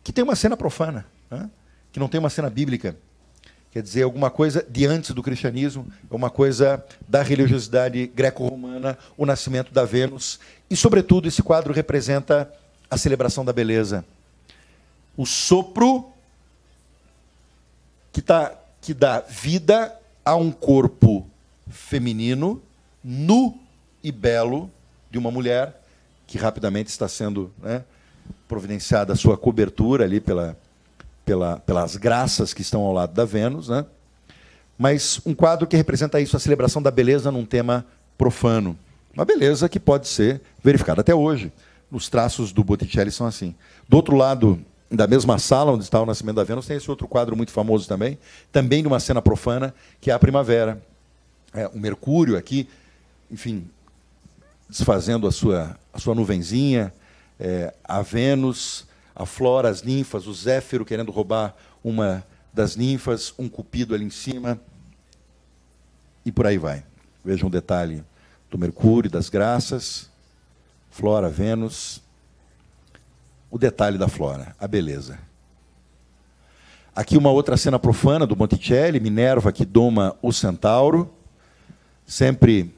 que tem uma cena profana, né? Que não tem uma cena bíblica. Quer dizer, alguma coisa de antes do cristianismo, uma coisa da religiosidade greco-romana, o nascimento da Vênus. E, sobretudo, esse quadro representa a celebração da beleza. O sopro que dá vida a um corpo feminino, nu e belo, de uma mulher que rapidamente está sendo, né, providenciada a sua cobertura ali pelas graças que estão ao lado da Vênus, né? Mas um quadro que representa isso, a celebração da beleza num tema profano. Uma beleza que pode ser verificada até hoje. Os traços do Botticelli são assim. Do outro lado da mesma sala onde está o Nascimento da Vênus, tem esse outro quadro muito famoso também de uma cena profana, que é a primavera. O Mercúrio aqui, enfim, desfazendo a sua nuvenzinha, a Vênus, a Flora, as ninfas, o Zéfiro querendo roubar uma das ninfas, um cupido ali em cima, e por aí vai. Vejam o detalhe do Mercúrio, das graças, Flora, Vênus, o detalhe da Flora, a beleza. Aqui uma outra cena profana do Botticelli, Minerva que doma o centauro, sempre,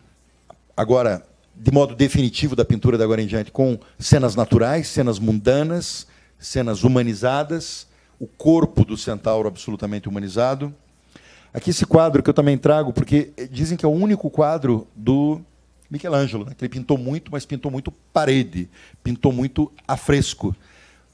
agora, de modo definitivo da pintura de agora em diante, com cenas naturais, cenas mundanas, cenas humanizadas, o corpo do centauro absolutamente humanizado. Aqui esse quadro que eu também trago, porque dizem que é o único quadro do Michelangelo, né? Que ele pintou muito, mas pintou muito parede, pintou muito a fresco.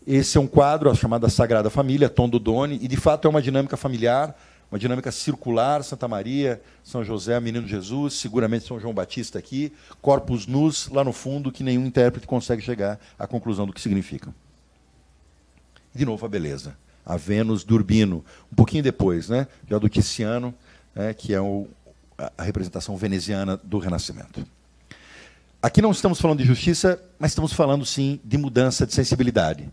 Esse é um quadro, a chamada Sagrada Família, Tom Dodoni, e de fato é uma dinâmica familiar, uma dinâmica circular, Santa Maria, São José, Menino Jesus, seguramente São João Batista aqui, corpos nus lá no fundo, que nenhum intérprete consegue chegar à conclusão do que significam. De novo a beleza. A Vênus do Urbino, um pouquinho depois, né, já do Tiziano, né, que é a representação veneziana do Renascimento. Aqui não estamos falando de justiça, mas estamos falando, sim, de mudança de sensibilidade.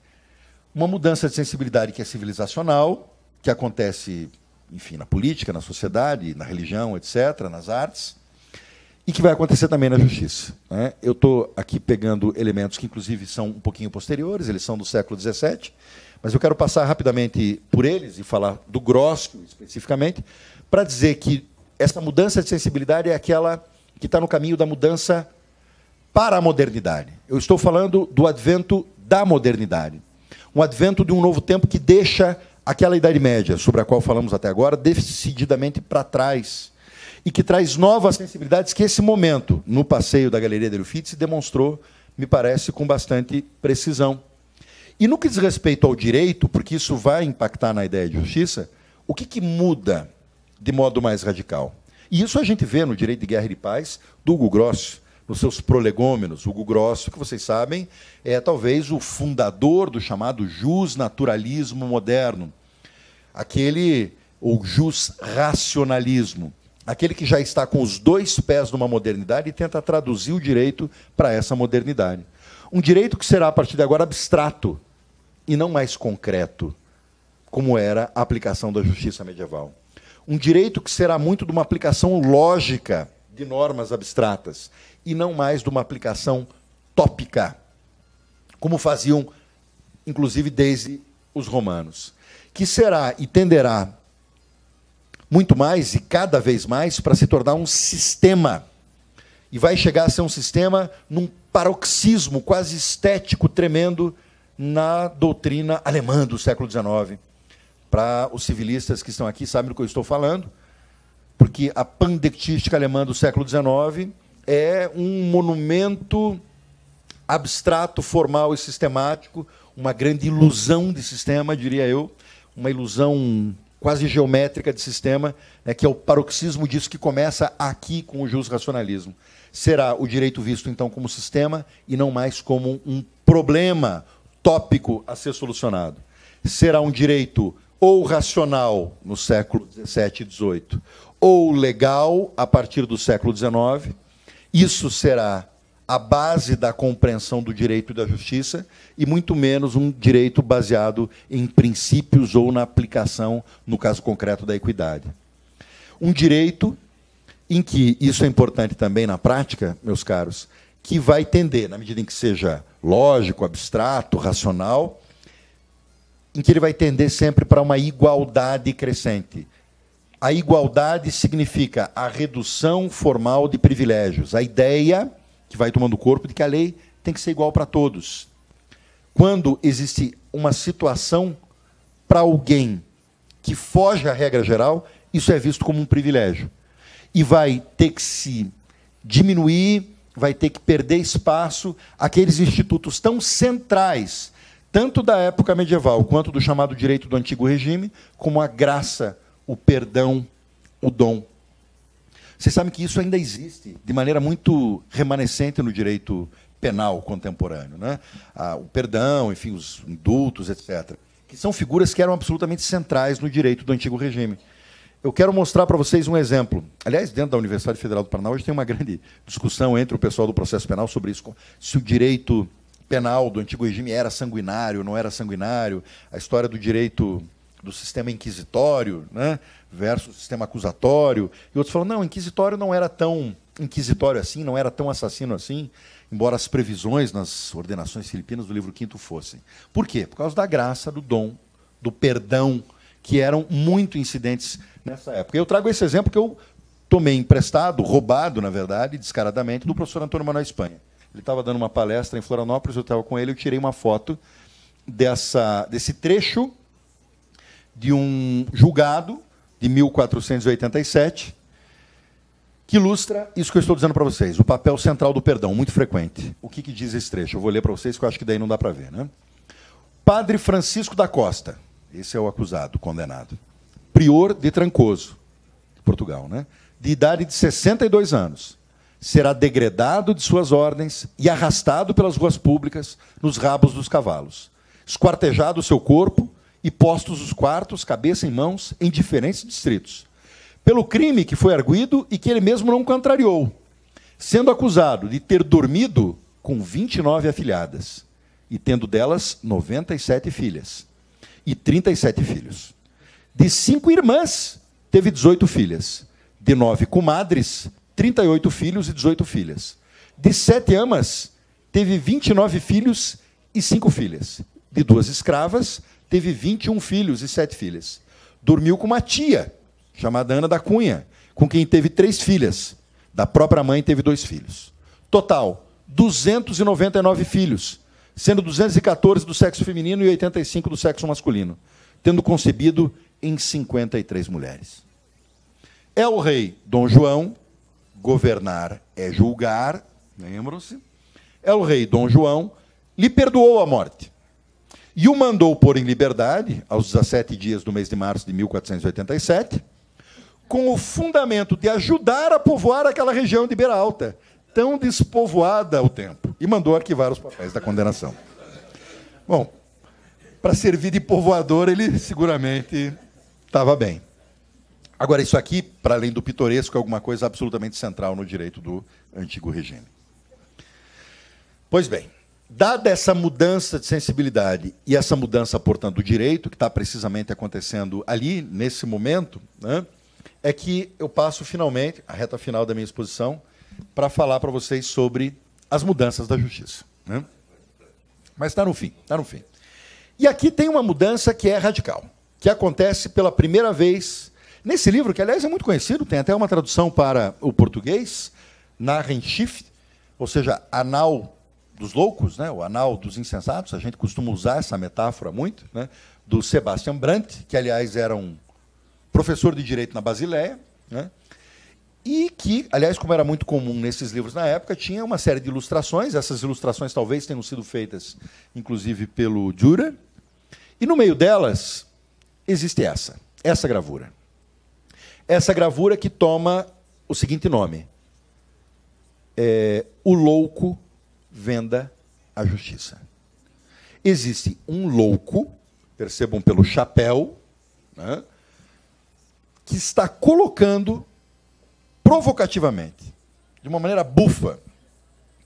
Uma mudança de sensibilidade que é civilizacional, que acontece, enfim, na política, na sociedade, na religião, etc., nas artes, e que vai acontecer também na justiça, né? Eu estou aqui pegando elementos que, inclusive, são um pouquinho posteriores, eles são do século XVII, mas eu quero passar rapidamente por eles e falar do Grossio especificamente, para dizer que essa mudança de sensibilidade é aquela que está no caminho da mudança para a modernidade. Eu estou falando do advento da modernidade. Um advento de um novo tempo que deixa aquela Idade Média, sobre a qual falamos até agora, decididamente para trás, e que traz novas sensibilidades que esse momento, no passeio da Galeria degli Uffizi, demonstrou, me parece, com bastante precisão. E no que diz respeito ao direito, porque isso vai impactar na ideia de justiça, o que muda de modo mais radical? E isso a gente vê no Direito de Guerra e de Paz, do Hugo Grossio, nos seus prolegômenos. O Hugo Grossio, que vocês sabem, é talvez o fundador do chamado justnaturalismo moderno, o jusracionalismo, aquele que já está com os dois pés numa modernidade e tenta traduzir o direito para essa modernidade. Um direito que será, a partir de agora, abstrato e não mais concreto, como era a aplicação da justiça medieval. Um direito que será muito de uma aplicação lógica de normas abstratas e não mais de uma aplicação tópica, como faziam, inclusive, desde os romanos. Que será e tenderá muito mais e cada vez mais para se tornar um sistema. E vai chegar a ser um sistema num paroxismo quase estético tremendo na doutrina alemã do século XIX. Para os civilistas que estão aqui, sabem do que eu estou falando, porque a pandectística alemã do século XIX é um monumento abstrato, formal e sistemático, uma grande ilusão de sistema, diria eu, uma ilusão quase geométrica de sistema, né, que é o paroxismo disso que começa aqui com o jusracionalismo. Será o direito visto, então, como sistema e não mais como um problema tópico a ser solucionado. Será um direito ou racional no século XVII e XVIII, ou legal a partir do século XIX. Isso será a base da compreensão do direito e da justiça, e muito menos um direito baseado em princípios ou na aplicação, no caso concreto, da equidade. Um direito em que, isso é importante também na prática, meus caros, que vai tender, na medida em que seja lógico, abstrato, racional, em que ele vai tender sempre para uma igualdade crescente. A igualdade significa a redução formal de privilégios, a ideia que vai tomando corpo de que a lei tem que ser igual para todos. Quando existe uma situação para alguém que foge à regra geral, isso é visto como um privilégio. E vai ter que se diminuir, vai ter que perder espaço aqueles institutos tão centrais, tanto da época medieval quanto do chamado direito do antigo regime, como a graça, o perdão, o dom. Vocês sabem que isso ainda existe de maneira muito remanescente no direito penal contemporâneo, né? O perdão, enfim, os indultos, etc., que são figuras que eram absolutamente centrais no direito do antigo regime. Eu quero mostrar para vocês um exemplo. Aliás, dentro da Universidade Federal do Paraná, hoje tem uma grande discussão entre o pessoal do processo penal sobre isso, se o direito penal do antigo regime era sanguinário, não era sanguinário, a história do direito do sistema inquisitório, né, versus o sistema acusatório. E outros falam, não, o inquisitório não era tão inquisitório assim, não era tão assassino assim, embora as previsões nas ordenações filipinas do livro V fossem. Por quê? Por causa da graça, do dom, do perdão, que eram muito incidentes nessa época. Eu trago esse exemplo que eu tomei emprestado, roubado, na verdade, descaradamente, do professor Antônio Manuel Espanha. Ele estava dando uma palestra em Florianópolis, eu estava com ele, eu tirei uma foto desse trecho de um julgado de 1487, que ilustra isso que eu estou dizendo para vocês, o papel central do perdão, muito frequente. O que diz esse trecho? Eu vou ler para vocês, que eu acho que daí não dá para ver, né? Padre Francisco da Costa, esse é o acusado, condenado, prior de Trancoso, de Portugal, né? De idade de 62 anos, será degredado de suas ordens e arrastado pelas ruas públicas nos rabos dos cavalos, esquartejado o seu corpo e postos os quartos, cabeça em mãos, em diferentes distritos, pelo crime que foi arguido e que ele mesmo não contrariou, sendo acusado de ter dormido com 29 afilhadas, e tendo delas 97 filhas, e 37 filhos. De 5 irmãs, teve 18 filhas. De 9 comadres, 38 filhos e 18 filhas. De 7 amas, teve 29 filhos e 5 filhas. De 2 escravas, teve 21 filhos e 7 filhas. Dormiu com uma tia, chamada Ana da Cunha, com quem teve 3 filhas. Da própria mãe, teve 2 filhos. Total, 299 filhos, sendo 214 do sexo feminino e 85 do sexo masculino, tendo concebido em 53 mulheres. É o rei Dom João, governar é julgar, lembram-se? É o rei Dom João, lhe perdoou a morte e o mandou pôr em liberdade, aos 17 dias do mês de março de 1487, com o fundamento de ajudar a povoar aquela região de Beira Alta, tão despovoada ao tempo, e mandou arquivar os papéis da condenação. Bom, para servir de povoador, ele seguramente estava bem. Agora, isso aqui, para além do pitoresco, é alguma coisa absolutamente central no direito do antigo regime. Pois bem, dada essa mudança de sensibilidade e essa mudança, portanto, do direito, que está precisamente acontecendo ali, nesse momento, né, é que eu passo, finalmente, a reta final da minha exposição, para falar para vocês sobre as mudanças da justiça. Né? Mas está no fim, está no fim. E aqui tem uma mudança que é radical, que acontece pela primeira vez nesse livro, que, aliás, é muito conhecido, tem até uma tradução para o português, Narrenschiff, ou seja, Anal dos Loucos, né? O Anal dos Insensatos, a gente costuma usar essa metáfora muito, né? Do Sebastian Brandt, que, aliás, era um professor de Direito na Basileia, né? E que, aliás, como era muito comum nesses livros na época, tinha uma série de ilustrações. Essas ilustrações talvez tenham sido feitas, inclusive, pelo Dürer. E, no meio delas, existe essa gravura. Essa gravura que toma o seguinte nome. O louco venda a justiça. Existe um louco, percebam pelo chapéu, né, que está colocando provocativamente, de uma maneira bufa,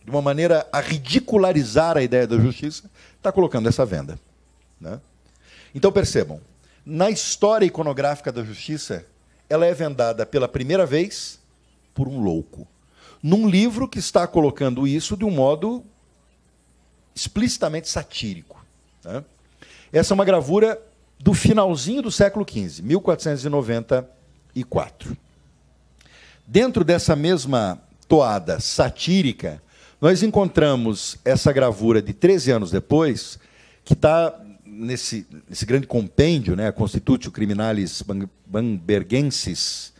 de uma maneira a ridicularizar a ideia da justiça, está colocando essa venda. Né? Então, percebam, na história iconográfica da justiça, ela é vendada pela primeira vez por um louco, num livro que está colocando isso de um modo explicitamente satírico. Né? Essa é uma gravura do finalzinho do século XV, 1494. Dentro dessa mesma toada satírica, nós encontramos essa gravura de 13 anos depois, que está nesse grande compêndio, né, a Constitutio Criminalis Bambergensis,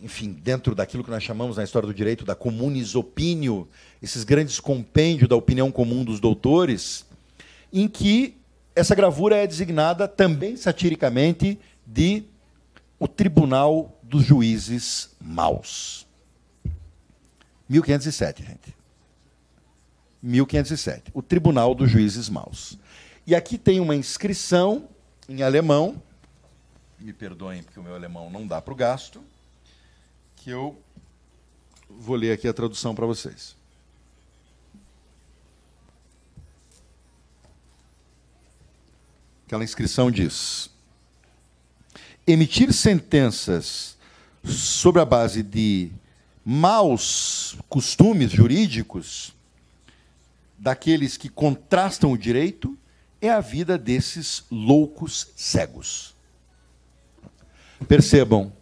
enfim, dentro daquilo que nós chamamos na história do direito da communis opinio, esses grandes compêndios da opinião comum dos doutores, em que essa gravura é designada também satiricamente de o Tribunal dos Juízes Maus. 1507, gente. 1507. O Tribunal dos Juízes Maus. E aqui tem uma inscrição em alemão, me perdoem porque o meu alemão não dá para o gasto, que eu vou ler aqui a tradução para vocês. Aquela inscrição diz: emitir sentenças sobre a base de maus costumes jurídicos daqueles que contrastam o direito é a vida desses loucos cegos. Percebam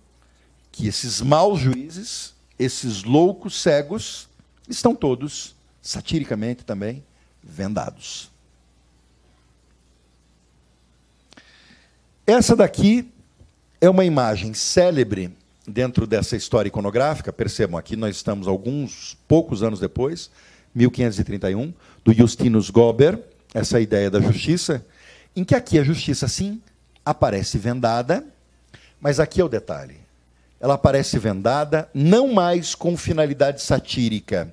que esses maus juízes, esses loucos cegos, estão todos, satiricamente também, vendados. Essa daqui é uma imagem célebre dentro dessa história iconográfica. Percebam, aqui nós estamos poucos anos depois, 1531, do Justinus Gober, essa ideia da justiça, em que aqui a justiça, sim, aparece vendada, mas aqui é o detalhe. Ela aparece vendada não mais com finalidade satírica.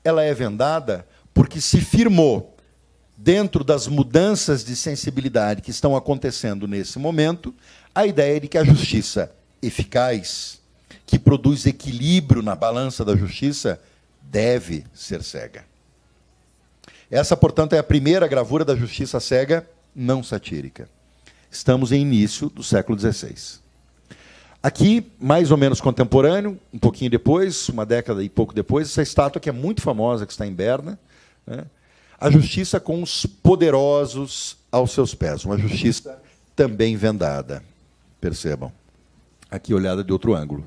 Ela é vendada porque se firmou, dentro das mudanças de sensibilidade que estão acontecendo nesse momento, a ideia de que a justiça eficaz, que produz equilíbrio na balança da justiça, deve ser cega. Essa, portanto, é a primeira gravura da justiça cega não satírica. Estamos em início do século XVI. Aqui, mais ou menos contemporâneo, um pouquinho depois, uma década e pouco depois, essa estátua que é muito famosa, que está em Berna, né? A justiça com os poderosos aos seus pés. Uma justiça também vendada. Percebam. Aqui, olhada de outro ângulo.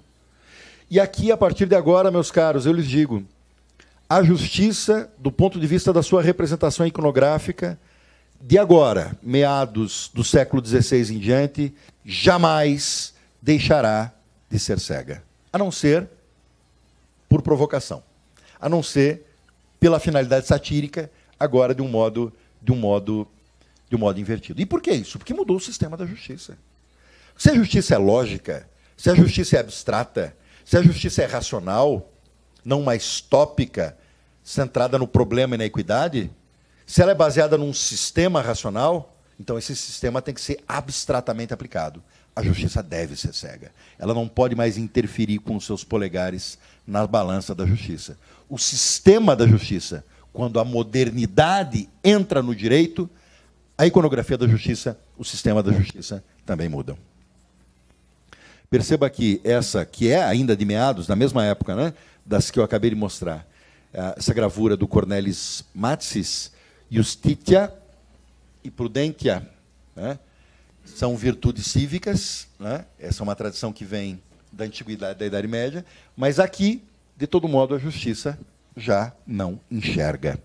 E aqui, a partir de agora, meus caros, eu lhes digo, a justiça, do ponto de vista da sua representação iconográfica, de agora, meados do século XVI em diante, jamais deixará de ser cega. A não ser por provocação. A não ser pela finalidade satírica, agora de um modo invertido. E por que isso? Porque mudou o sistema da justiça. Se a justiça é lógica, se a justiça é abstrata, se a justiça é racional, não mais tópica, centrada no problema e na equidade, se ela é baseada num sistema racional, então esse sistema tem que ser abstratamente aplicado. A justiça deve ser cega. Ela não pode mais interferir com os seus polegares na balança da justiça. O sistema da justiça, quando a modernidade entra no direito, a iconografia da justiça, o sistema da justiça também mudam. Perceba que essa, que é ainda de meados, na mesma época, né, das que eu acabei de mostrar, essa gravura do Cornelis Matsys, Justitia e Prudentia, né, são virtudes cívicas, né, essa é uma tradição que vem da Antiguidade, da Idade Média, mas aqui, de todo modo, a justiça já não enxerga.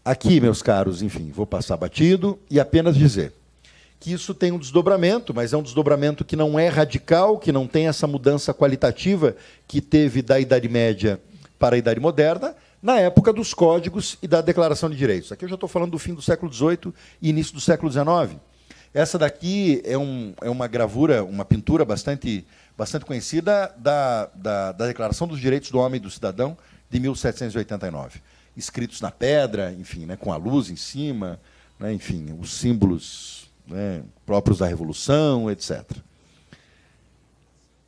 Aqui, meus caros, enfim, vou passar batido e apenas dizer que isso tem um desdobramento, mas é um desdobramento que não é radical, que não tem essa mudança qualitativa que teve da Idade Média para a Idade Moderna, na época dos códigos e da Declaração de Direitos. Aqui eu já estou falando do fim do século XVIII e início do século XIX. Essa daqui é uma gravura, uma pintura bastante conhecida da Declaração dos Direitos do Homem e do Cidadão, de 1789. Escritos na pedra, enfim, né, com a luz em cima, né, enfim, os símbolos, né, próprios da Revolução, etc.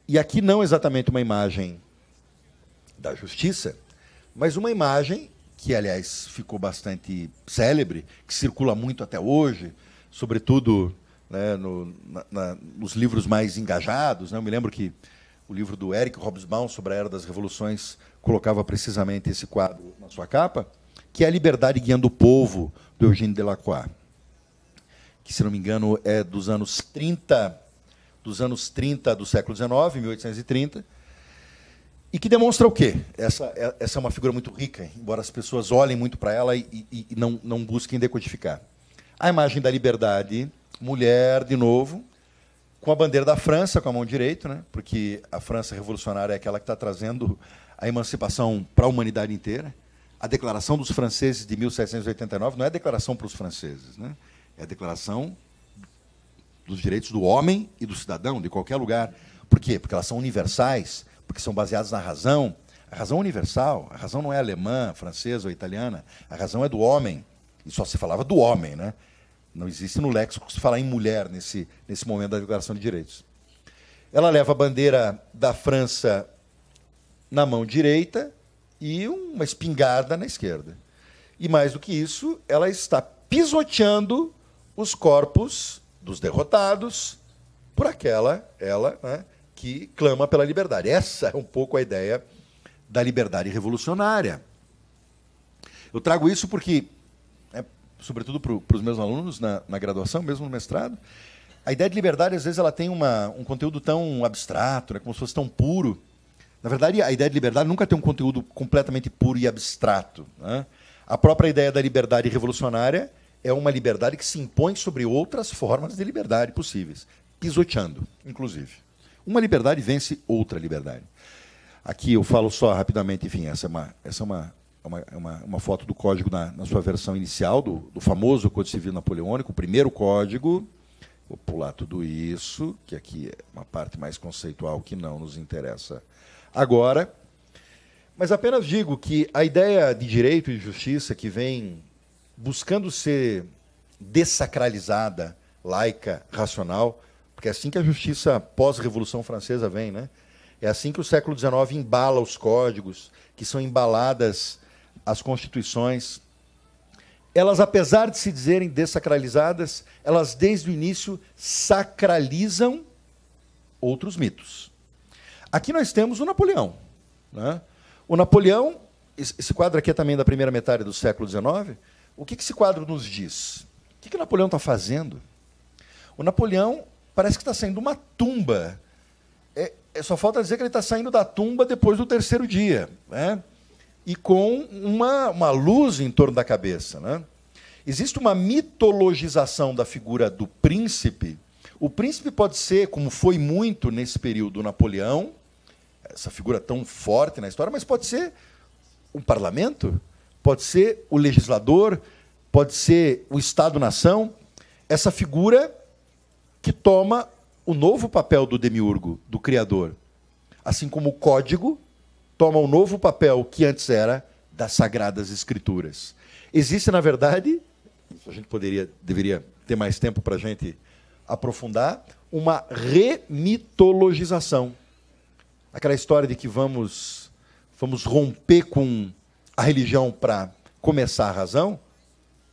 E aqui não exatamente uma imagem da justiça, mas uma imagem que, aliás, ficou bastante célebre, que circula muito até hoje, sobretudo, né, nos livros mais engajados, né? Eu me lembro que o livro do Eric Hobsbawm sobre a Era das Revoluções colocava precisamente esse quadro na sua capa, que é A Liberdade Guiando o Povo, do Eugène Delacroix, que, se não me engano, é dos anos 30 do século XIX, 1830, e que demonstra o quê? Essa é uma figura muito rica, embora as pessoas olhem muito para ela e não busquem decodificar. A imagem da liberdade, mulher, de novo, com a bandeira da França, com a mão direita, né? Porque a França revolucionária é aquela que está trazendo a emancipação para a humanidade inteira. A Declaração dos Franceses de 1789 não é a declaração para os franceses, né? É a declaração dos direitos do homem e do cidadão, de qualquer lugar. Por quê? Porque elas são universais, porque são baseadas na razão. A razão é universal, a razão não é alemã, francesa ou italiana, a razão é do homem. E só se falava do homem, né? Não existe no léxico se falar em mulher nesse momento da Declaração de Direitos. Ela leva a bandeira da França na mão direita e uma espingarda na esquerda. E, mais do que isso, ela está pisoteando os corpos dos derrotados por ela, né, que clama pela liberdade. Essa é um pouco a ideia da liberdade revolucionária. Eu trago isso porque, sobretudo para os meus alunos na graduação, mesmo no mestrado, a ideia de liberdade, às vezes, ela tem um conteúdo tão abstrato, né, como se fosse tão puro. Na verdade, a ideia de liberdade nunca tem um conteúdo completamente puro e abstrato, né? A própria ideia da liberdade revolucionária é uma liberdade que se impõe sobre outras formas de liberdade possíveis, pisoteando, inclusive. Uma liberdade vence outra liberdade. Aqui eu falo só rapidamente, enfim, essa é uma foto do código na sua versão inicial, do famoso Código Civil Napoleônico, o primeiro código. Vou pular tudo isso, que aqui é uma parte mais conceitual que não nos interessa agora. Mas apenas digo que a ideia de direito e de justiça que vem buscando ser dessacralizada, laica, racional, porque é assim que a justiça pós-Revolução Francesa vem, né? É assim que o século XIX embala os códigos, que são embaladas as constituições. Elas, apesar de se dizerem dessacralizadas, elas, desde o início, sacralizam outros mitos. Aqui nós temos o Napoleão, né? O Napoleão, esse quadro aqui é também da primeira metade do século XIX. O que esse quadro nos diz? que Napoleão está fazendo? O Napoleão parece que está saindo de uma tumba. Só falta dizer que ele está saindo da tumba depois do terceiro dia, né? E com uma luz em torno da cabeça, né? Existe uma mitologização da figura do príncipe. O príncipe pode ser, como foi muito nesse período, Napoleão, essa figura tão forte na história, mas pode ser um parlamento, pode ser o legislador, pode ser o Estado-nação, essa figura que toma o novo papel do demiurgo, do criador, assim como o código toma o novo papel que antes era das Sagradas Escrituras. Existe, na verdade, a gente deveria ter mais tempo para a gente aprofundar, uma remitologização. Aquela história de que vamos romper com a religião para começar a razão,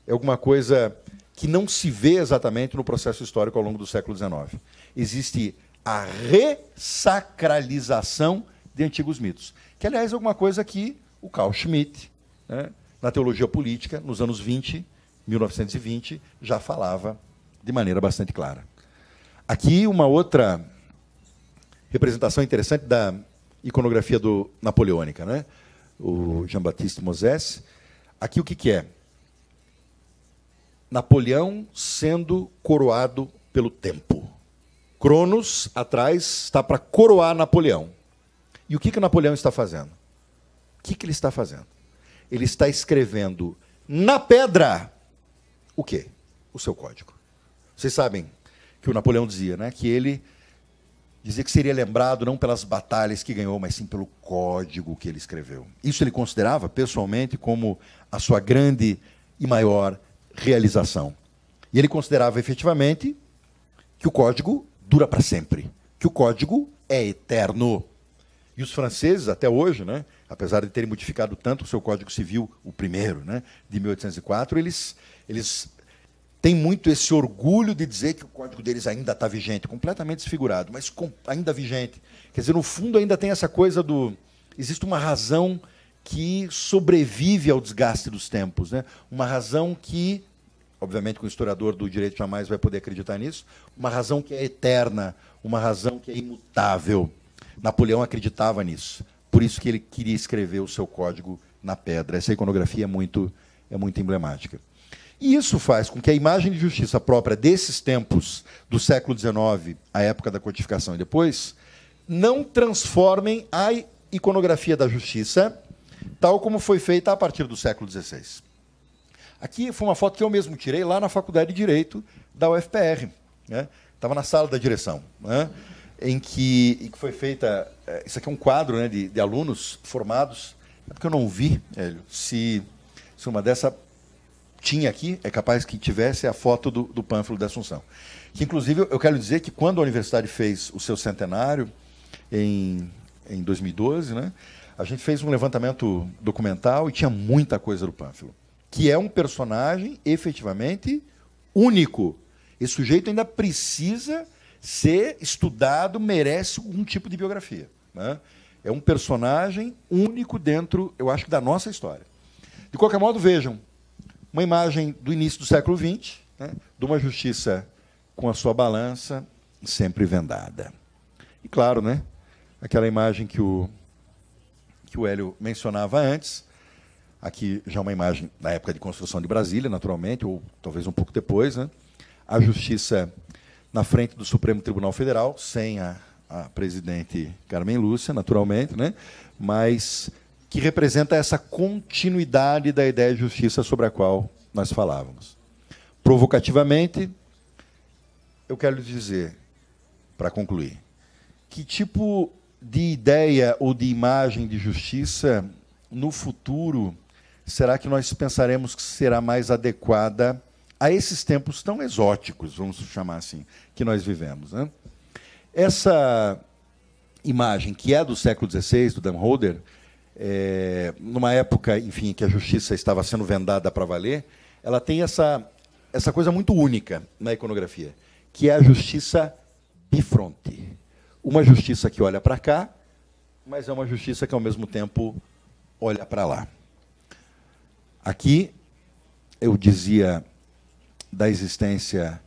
é alguma coisa que não se vê exatamente no processo histórico ao longo do século XIX. Existe a ressacralização de antigos mitos, que, aliás, é alguma coisa que o Carl Schmitt, né, na teologia política, nos anos 1920, já falava de maneira bastante clara. Aqui uma outra representação interessante da iconografia napoleônica, né? O Jean-Baptiste Moses. Aqui o que é? Napoleão sendo coroado pelo tempo. Cronos, atrás, está para coroar Napoleão. E o que Napoleão está fazendo? O que ele está fazendo? Ele está escrevendo na pedra o quê? O seu código. Vocês sabem que o Napoleão dizia, né, que ele dizia que seria lembrado não pelas batalhas que ganhou, mas sim pelo código que ele escreveu. Isso ele considerava, pessoalmente, como a sua grande e maior realização. E ele considerava, efetivamente, que o código dura para sempre, que o código é eterno. E os franceses, até hoje, né, apesar de terem modificado tanto o seu Código Civil, o primeiro, né, de 1804, eles têm muito esse orgulho de dizer que o código deles ainda está vigente, completamente desfigurado, mas ainda vigente. Quer dizer, no fundo, ainda tem essa coisa do... Existe uma razão que sobrevive ao desgaste dos tempos, né? Uma razão que, obviamente, que o historiador do direito jamais vai poder acreditar nisso, uma razão que é eterna, uma razão que é imutável. Napoleão acreditava nisso. Por isso que ele queria escrever o seu código na pedra. Essa iconografia é muito emblemática. E isso faz com que a imagem de justiça própria desses tempos, do século XIX, a época da codificação e depois, não transformem a iconografia da justiça tal como foi feita a partir do século XVI. Aqui foi uma foto que eu mesmo tirei lá na Faculdade de Direito da UFPR. Né? Estava na sala da direção, né? em que foi feita... Isso aqui é um quadro, né, de alunos formados. É porque eu não vi, Hélio, se uma dessa tinha aqui, é capaz que tivesse a foto do pânfilo da Assunção. Que, inclusive, eu quero dizer que quando a universidade fez o seu centenário, em 2012, né, a gente fez um levantamento documental e tinha muita coisa do pânfilo, que é um personagem efetivamente único. Esse sujeito ainda precisa ser estudado, merece algum tipo de biografia. Né? É um personagem único dentro, eu acho, da nossa história. De qualquer modo, vejam, uma imagem do início do século XX, né, de uma justiça com a sua balança sempre vendada. E, claro, né, aquela imagem que o Hélio mencionava antes, aqui já uma imagem da época de construção de Brasília, naturalmente, ou talvez um pouco depois, né, a justiça na frente do Supremo Tribunal Federal, sem a presidente Carmen Lúcia, naturalmente, né, mas que representa essa continuidade da ideia de justiça sobre a qual nós falávamos. Provocativamente, eu quero lhe dizer, para concluir, que tipo de ideia ou de imagem de justiça, no futuro, será que nós pensaremos que será mais adequada a esses tempos tão exóticos, vamos chamar assim, que nós vivemos, né? Essa imagem, que é do século XVI, do Dannreuther, numa época, enfim, que a justiça estava sendo vendada para valer, ela tem essa coisa muito única na iconografia, que é a justiça bifronte. Uma justiça que olha para cá, mas é uma justiça que, ao mesmo tempo, olha para lá. Aqui, eu dizia da existência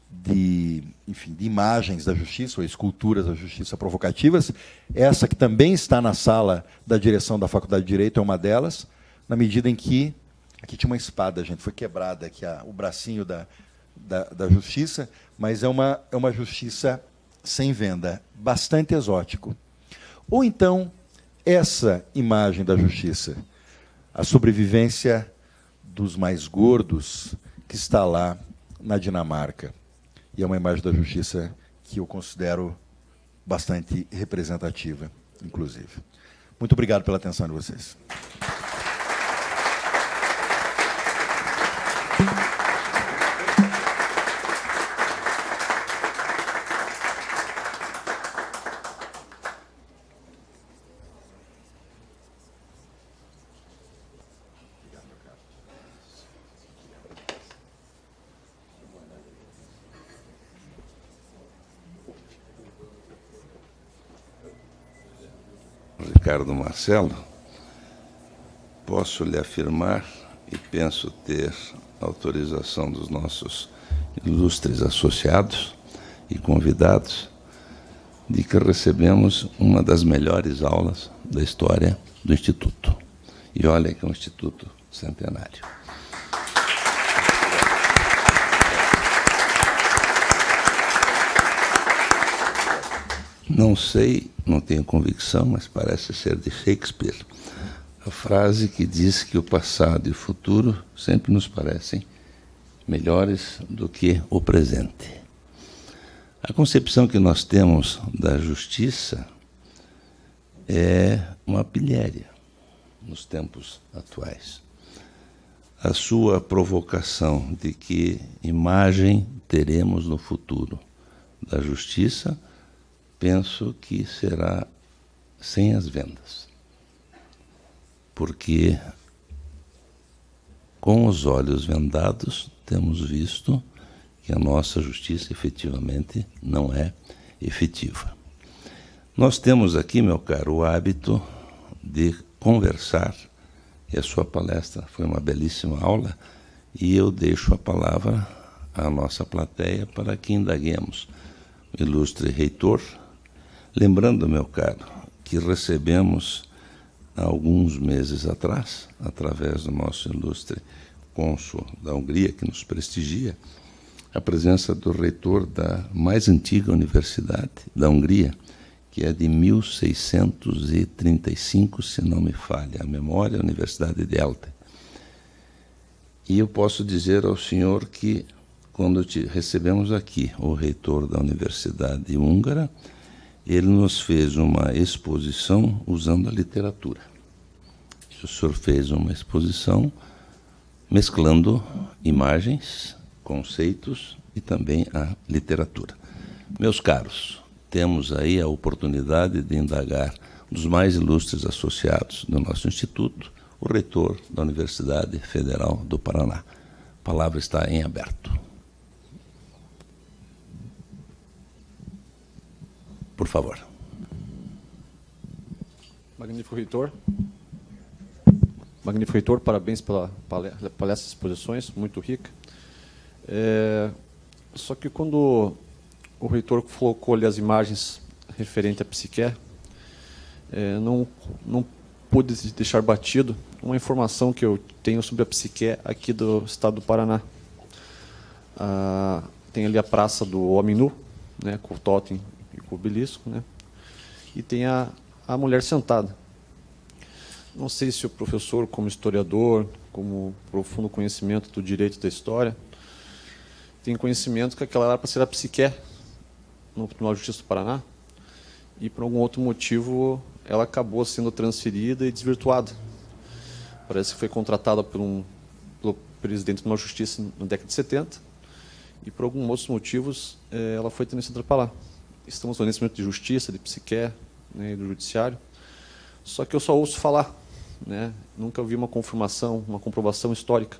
de, enfim, de imagens da justiça, ou esculturas da justiça provocativas. Essa que também está na sala da direção da Faculdade de Direito é uma delas, na medida em que... Aqui tinha uma espada, gente, foi quebrada aqui o bracinho da justiça, mas é uma justiça sem venda, bastante exótico. Ou então, essa imagem da justiça, a sobrevivência dos mais gordos, que está lá na Dinamarca. E é uma imagem da justiça que eu considero bastante representativa, inclusive. Muito obrigado pela atenção de vocês. Ricardo Marcelo, posso lhe afirmar, e penso ter autorização dos nossos ilustres associados e convidados, de que recebemos uma das melhores aulas da história do Instituto. E olha que é um Instituto centenário. Não sei, não tenho convicção, mas parece ser de Shakespeare, a frase que diz que o passado e o futuro sempre nos parecem melhores do que o presente. A concepção que nós temos da justiça é uma pilhéria nos tempos atuais. A sua provocação de que imagem teremos no futuro da justiça, penso que será sem as vendas. Porque, com os olhos vendados, temos visto que a nossa justiça efetivamente não é efetiva. Nós temos aqui, meu caro, o hábito de conversar, e a sua palestra foi uma belíssima aula, e eu deixo a palavra à nossa plateia para que indaguemos o ilustre reitor. Lembrando, meu caro, que recebemos, há alguns meses atrás, através do nosso ilustre cônsul da Hungria, que nos prestigia, a presença do reitor da mais antiga universidade da Hungria, que é de 1635, se não me falha a memória, a Universidade de Elte. E eu posso dizer ao senhor que, quando recebemos aqui o reitor da Universidade Húngara, ele nos fez uma exposição usando a literatura. O senhor fez uma exposição mesclando imagens, conceitos e também a literatura. Meus caros, temos aí a oportunidade de indagar um dos mais ilustres associados do nosso instituto, o reitor da Universidade Federal do Paraná. A palavra está em aberto. Por favor. Magnífico reitor. Magnífico reitor, parabéns pela palestra e exposições, muito rica. Só que quando o reitor colocou ali as imagens referentes à psique, não pude deixar batido uma informação que eu tenho sobre a psique aqui do estado do Paraná. Tem ali a Praça do Homem Nu, né, com o totem e com o obelisco, né, e tem a mulher sentada. Não sei se o professor, como historiador, como profundo conhecimento do direito da história, tem conhecimento que aquela era para ser a psique no Tribunal de Justiça do Paraná, e por algum outro motivo ela acabou sendo transferida e desvirtuada. Parece que foi contratada pelo presidente do Tribunal de Justiça na década de 70, e por alguns outros motivos ela foi transferida para lá. Estamos no conhecimento de justiça, de psique, né, e do judiciário, só que eu só ouço falar, né? Nunca vi uma confirmação, uma comprovação histórica.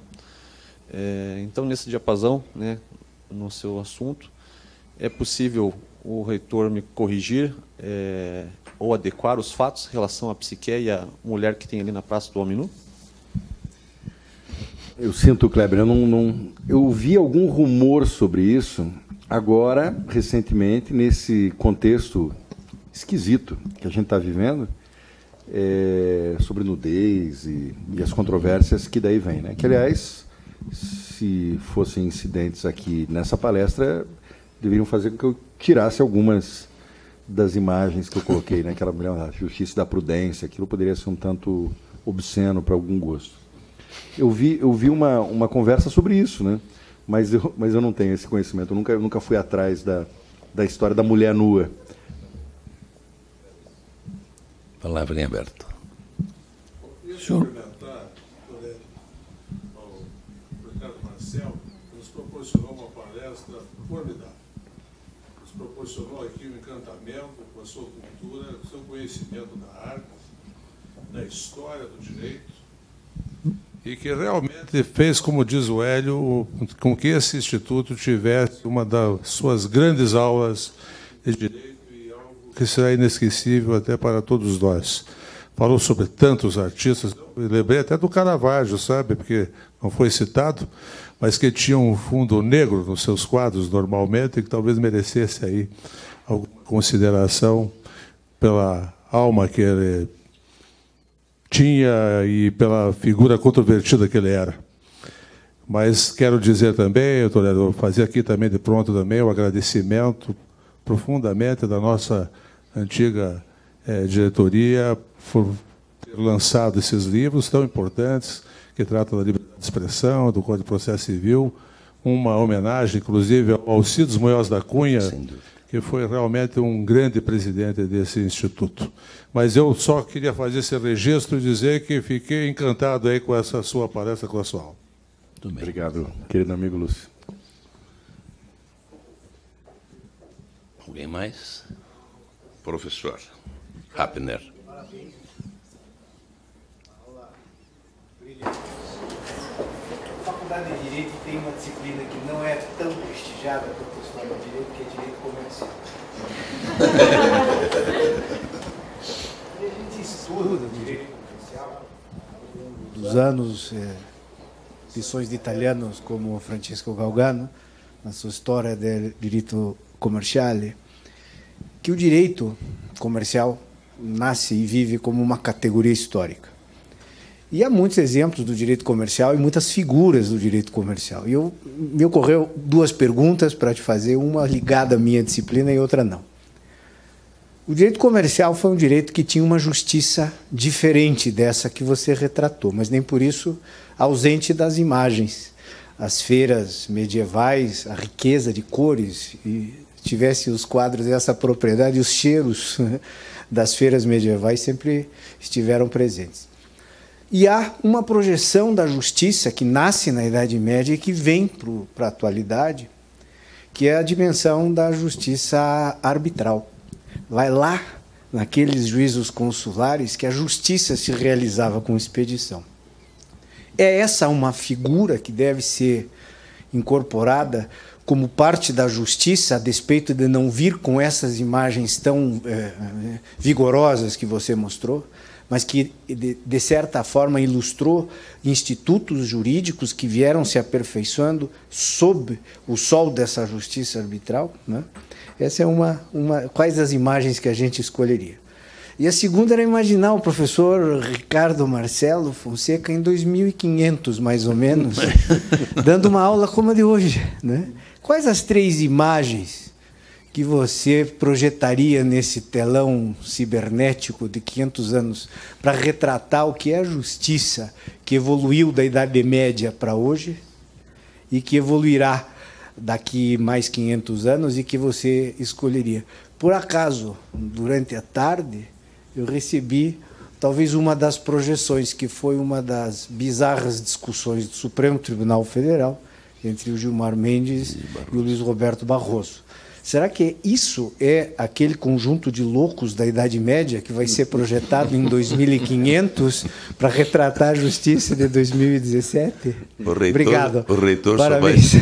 Então, nesse diapasão, né, no seu assunto, é possível o reitor me corrigir ou adequar os fatos em relação à psique e à mulher que tem ali na Praça do Homem Nu? Eu sinto, Kleber, eu ouvi algum rumor sobre isso agora, recentemente, nesse contexto esquisito que a gente está vivendo, sobre nudez e as controvérsias que daí vem, né? Que, aliás, se fossem incidentes aqui nessa palestra, deveriam fazer com que eu tirasse algumas das imagens que eu coloquei, né? Aquela mulher da justiça e da prudência, aquilo poderia ser um tanto obsceno para algum gosto. Eu vi uma conversa sobre isso, né? Mas eu não tenho esse conhecimento, eu nunca fui atrás da história da mulher nua. Palavra em aberto. Eu queria cumprimentar ao Ricardo Marcel, que nos proporcionou uma palestra formidável. Nos proporcionou aqui um encantamento com a sua cultura, com o seu conhecimento da arte, da história do direito, e que realmente fez, como diz o Hélio, com que esse instituto tivesse uma das suas grandes aulas de direito e algo que será inesquecível até para todos nós. Falou sobre tantos artistas, eu lembrei até do Caravaggio, sabe, porque não foi citado, mas que tinha um fundo negro nos seus quadros normalmente e que talvez merecesse aí alguma consideração pela alma que ele tinha e pela figura controvertida que ele era. Mas quero dizer também, eu fazia aqui também de pronto também o agradecimento profundamente da nossa antiga diretoria por ter lançado esses livros tão importantes que tratam da liberdade de expressão, do Código de Processo Civil, uma homenagem, inclusive, ao Alcides Munhoz da Cunha, que foi realmente um grande presidente desse instituto. Mas eu só queria fazer esse registro e dizer que fiquei encantado aí com essa sua palestra, com a sua aula. Muito bem. Obrigado, querido amigo Lúcio. Alguém mais? Professor Rapner. Parabéns. Aula brilhante. A Faculdade de Direito tem uma disciplina que não é tão prestigiada quanto a História do Direito, que é Direito Comercial. E a gente estuda Direito Comercial dos anos, lições de italianos como Francesco Galgano, na sua História del Diritto Commerciale, que o direito comercial nasce e vive como uma categoria histórica. E há muitos exemplos do direito comercial e muitas figuras do direito comercial. E me ocorreu duas perguntas para te fazer, uma ligada à minha disciplina e outra não. O direito comercial foi um direito que tinha uma justiça diferente dessa que você retratou, mas nem por isso ausente das imagens. As feiras medievais, a riqueza de cores, e tivesse os quadros dessa propriedade, os cheiros das feiras medievais sempre estiveram presentes. E há uma projeção da justiça que nasce na Idade Média e que vem para a atualidade, que é a dimensão da justiça arbitral. Vai lá, naqueles juízos consulares, que a justiça se realizava com expedição. É essa uma figura que deve ser incorporada como parte da justiça, a despeito de não vir com essas imagens tão vigorosas que você mostrou, mas que, de certa forma, ilustrou institutos jurídicos que vieram se aperfeiçoando sob o sol dessa justiça arbitral, né? Essa é quais as imagens que a gente escolheria. E a segunda era imaginar o professor Ricardo Marcelo Fonseca em 2500, mais ou menos, dando uma aula como a de hoje, né? Quais as 3 imagens que você projetaria nesse telão cibernético de 500 anos para retratar o que é a justiça que evoluiu da Idade Média para hoje e que evoluirá daqui mais 500 anos e que você escolheria? Por acaso, durante a tarde, eu recebi talvez uma das projeções, que foi uma das bizarras discussões do Supremo Tribunal Federal entre o Gilmar Mendes e o Luiz Roberto Barroso. Será que isso é aquele conjunto de loucos da Idade Média que vai ser projetado em 2500 para retratar a justiça de 2017? Obrigado. O reitor parabéns.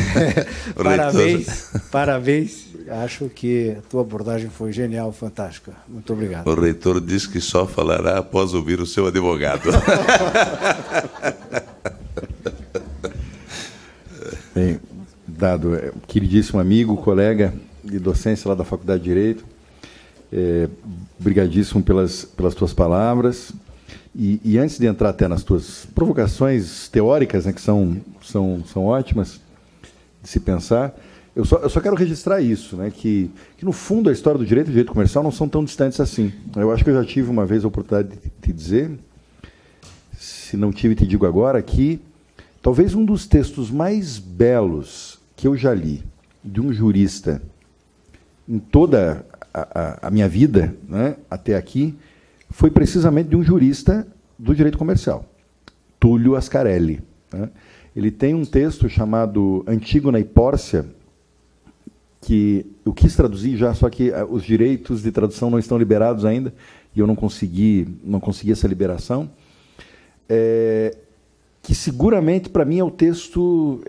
Parabéns. Parabéns. Acho que a tua abordagem foi genial, fantástica. Muito obrigado. O reitor diz que só falará após ouvir o seu advogado. Bem, Dado, queridíssimo amigo, colega de docência lá da Faculdade de Direito, brigadíssimo pelas tuas palavras. E antes de entrar até nas tuas provocações teóricas, né, que são ótimas de se pensar, eu só quero registrar isso, né, que no fundo a história do direito e do direito comercial não são tão distantes assim. Eu acho que eu já tive uma vez a oportunidade de te dizer, se não tive, te digo agora, que talvez um dos textos mais belos que eu já li de um jurista em toda a minha vida, né, até aqui, foi precisamente de um jurista do direito comercial, Túlio Ascarelli, né? Ele tem um texto chamado Antígona e Pórcia, que eu quis traduzir já, só que os direitos de tradução não estão liberados ainda, e eu não consegui essa liberação, que seguramente, para mim, é o texto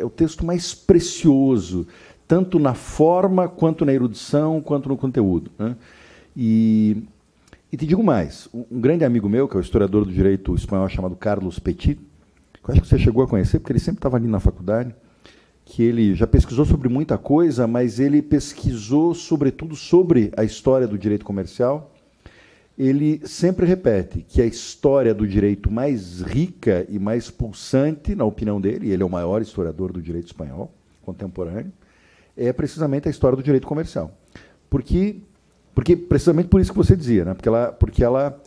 mais precioso, tanto na forma, quanto na erudição, quanto no conteúdo, né? E te digo mais, um grande amigo meu, que é o historiador do direito espanhol chamado Carlos Petit, que eu acho que você chegou a conhecer, porque ele sempre estava ali na faculdade, que ele já pesquisou sobre muita coisa, mas ele pesquisou, sobretudo, sobre a história do direito comercial. Ele sempre repete que a história do direito mais rica e mais pulsante, na opinião dele, e ele é o maior historiador do direito espanhol contemporâneo, é precisamente a história do direito comercial. Porque precisamente por isso que você dizia, né? Porque ela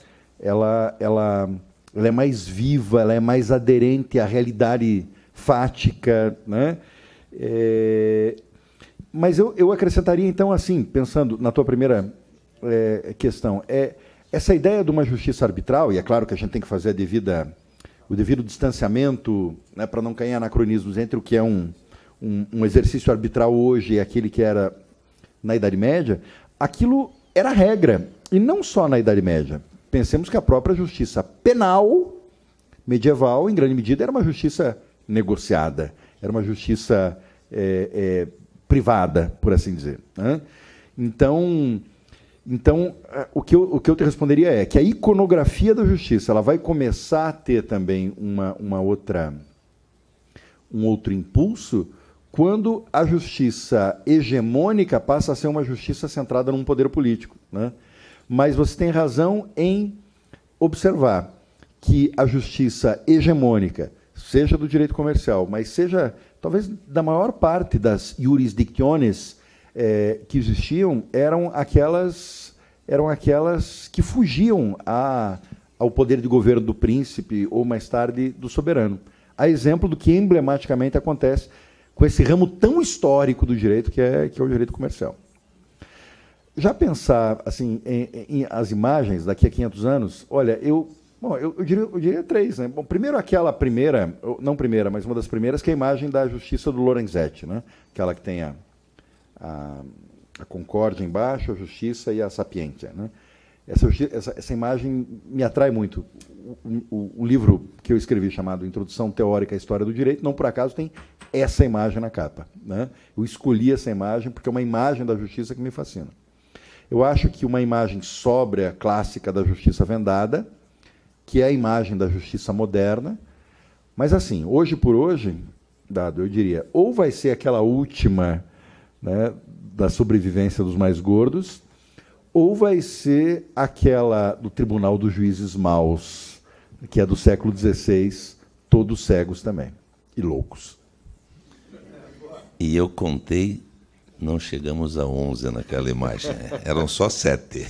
é mais viva, ela é mais aderente à realidade fática, né? Mas eu acrescentaria, então, assim, pensando na tua primeira questão, essa ideia de uma justiça arbitral, e é claro que a gente tem que fazer o devido distanciamento, né, para não cair em anacronismos entre o que é um exercício arbitral hoje e aquele que era na Idade Média, aquilo era regra, e não só na Idade Média. Pensemos que a própria justiça penal medieval, em grande medida, era uma justiça negociada, era uma justiça privada, por assim dizer, né? Então, o que eu te responderia é que a iconografia da justiça ela vai começar a ter também um outro impulso quando a justiça hegemônica passa a ser uma justiça centrada num poder político, né? Mas você tem razão em observar que a justiça hegemônica, seja do direito comercial, mas seja, talvez, da maior parte das jurisdicciones que existiam, eram aquelas que fugiam ao poder de governo do príncipe ou, mais tarde, do soberano. A exemplo do que emblematicamente acontece com esse ramo tão histórico do direito que é o direito comercial. Já pensar assim, em as imagens daqui a 500 anos, olha, eu diria três, né? Bom, primeiro aquela primeira, não primeira, mas uma das primeiras, que é a imagem da Justiça do Lorenzetti, né? Aquela que tem a Concórdia embaixo, a Justiça e a Sapientia, né? Essa imagem me atrai muito. O livro que eu escrevi, chamado Introdução Teórica à História do Direito, não por acaso tem essa imagem na capa, né? Eu escolhi essa imagem porque é uma imagem da justiça que me fascina. Eu acho que uma imagem sóbria, clássica da justiça vendada, que é a imagem da justiça moderna, mas assim, hoje por hoje, Dado, eu diria, ou vai ser aquela última, né, da sobrevivência dos mais gordos, ou vai ser aquela do Tribunal dos Juízes Maus, que é do século XVI, todos cegos também, e loucos. E eu contei, não chegamos a 11 naquela imagem, eram só 7.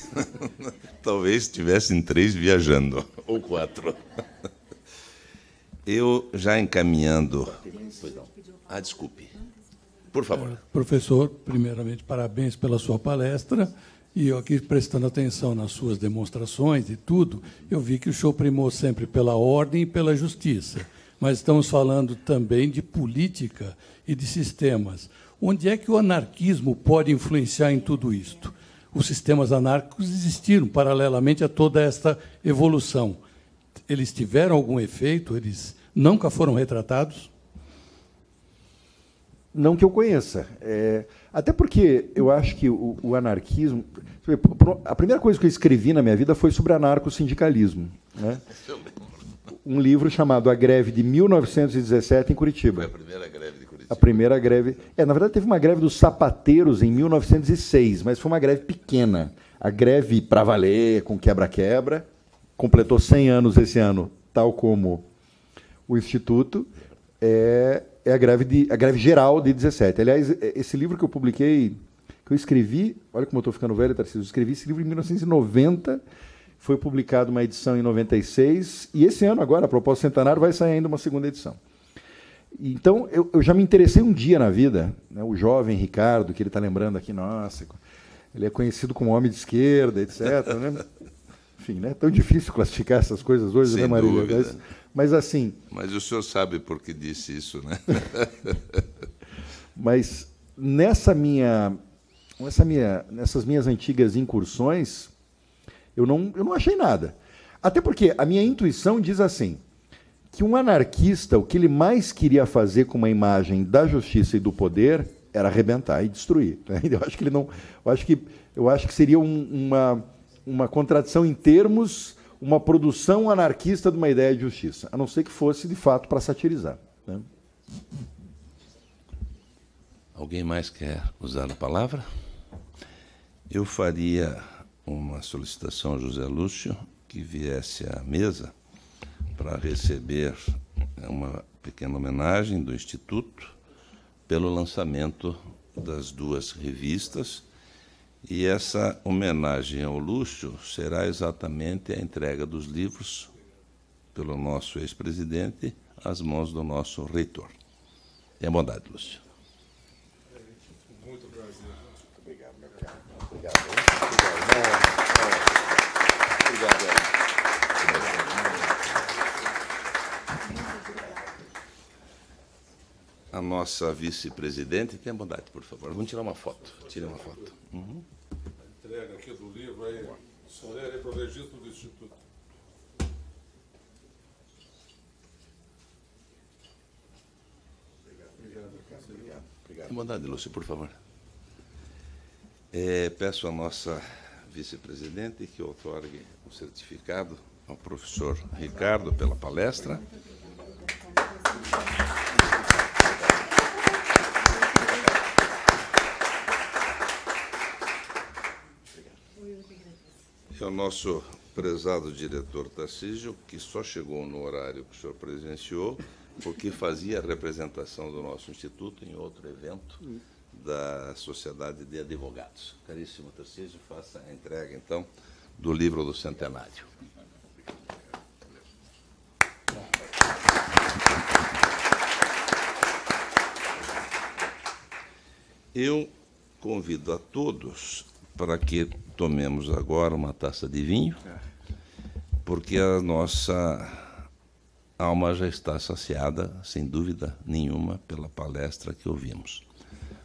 Talvez tivessem 3 viajando, ou 4. Eu, já encaminhando... desculpe. Por favor. Professor, primeiramente, parabéns pela sua palestra. E eu aqui, prestando atenção nas suas demonstrações e tudo, eu vi que o senhor primou sempre pela ordem e pela justiça. Mas estamos falando também de política e de sistemas. Onde é que o anarquismo pode influenciar em tudo isto? Os sistemas anárquicos existiram paralelamente a toda esta evolução. Eles tiveram algum efeito? Eles nunca foram retratados? Não que eu conheça. Até porque eu acho que o anarquismo... A primeira coisa que eu escrevi na minha vida foi sobre anarcossindicalismo, né? Um livro chamado A Greve de 1917 em Curitiba. Foi a primeira greve de Curitiba. A primeira greve... na verdade, teve uma greve dos sapateiros em 1906, mas foi uma greve pequena. A greve para valer, com quebra-quebra, completou 100 anos esse ano, tal como o Instituto, é a greve geral de 17. Aliás, esse livro que eu publiquei, que eu escrevi, olha como eu estou ficando velho, Tarcísio, eu escrevi esse livro em 1990, foi publicado uma edição em 96, e esse ano agora, a propósito centenário, vai sair ainda uma segunda edição. Então, eu já me interessei um dia na vida, né, o jovem Ricardo, que ele está lembrando aqui, nossa, ele é conhecido como homem de esquerda, etc. Né? Enfim, né, é tão difícil classificar essas coisas hoje, né, Marília? Mas assim... Mas o senhor sabe por que disse isso, né? Mas nessas minhas antigas incursões, eu não achei nada. Até porque a minha intuição diz assim, que um anarquista, o que ele mais queria fazer com uma imagem da justiça e do poder era arrebentar e destruir. Né? Eu acho que ele não, eu acho que seria uma contradição em termos, uma produção anarquista de uma ideia de justiça, a não ser que fosse de fato para satirizar. Né? Alguém mais quer usar a palavra? Eu faria uma solicitação a José Lúcio que viesse à mesa para receber uma pequena homenagem do Instituto pelo lançamento das duas revistas, e essa homenagem ao Lúcio será exatamente a entrega dos livros pelo nosso ex-presidente às mãos do nosso reitor. Tenha bondade, Lúcio. Muito prazer. Muito obrigado, meu caro. Obrigado. A nossa vice-presidente, tenha bondade, por favor. Vamos tirar uma foto. Tire uma foto. Uhum. A entrega aqui do livro aí, solene para o registro do Instituto. Tenha bondade, Lúcio, por favor. Peço à nossa vice-presidente que outorgue um certificado ao professor Ricardo pela palestra. E ao nosso prezado diretor Tarcísio, que só chegou no horário que o senhor presenciou, porque fazia a representação do nosso instituto em outro evento da Sociedade de Advogados. Caríssimo Tarcísio, faça a entrega, então, do livro do centenário. Eu convido a todos para que tomemos agora uma taça de vinho, porque a nossa alma já está saciada, sem dúvida nenhuma, pela palestra que ouvimos.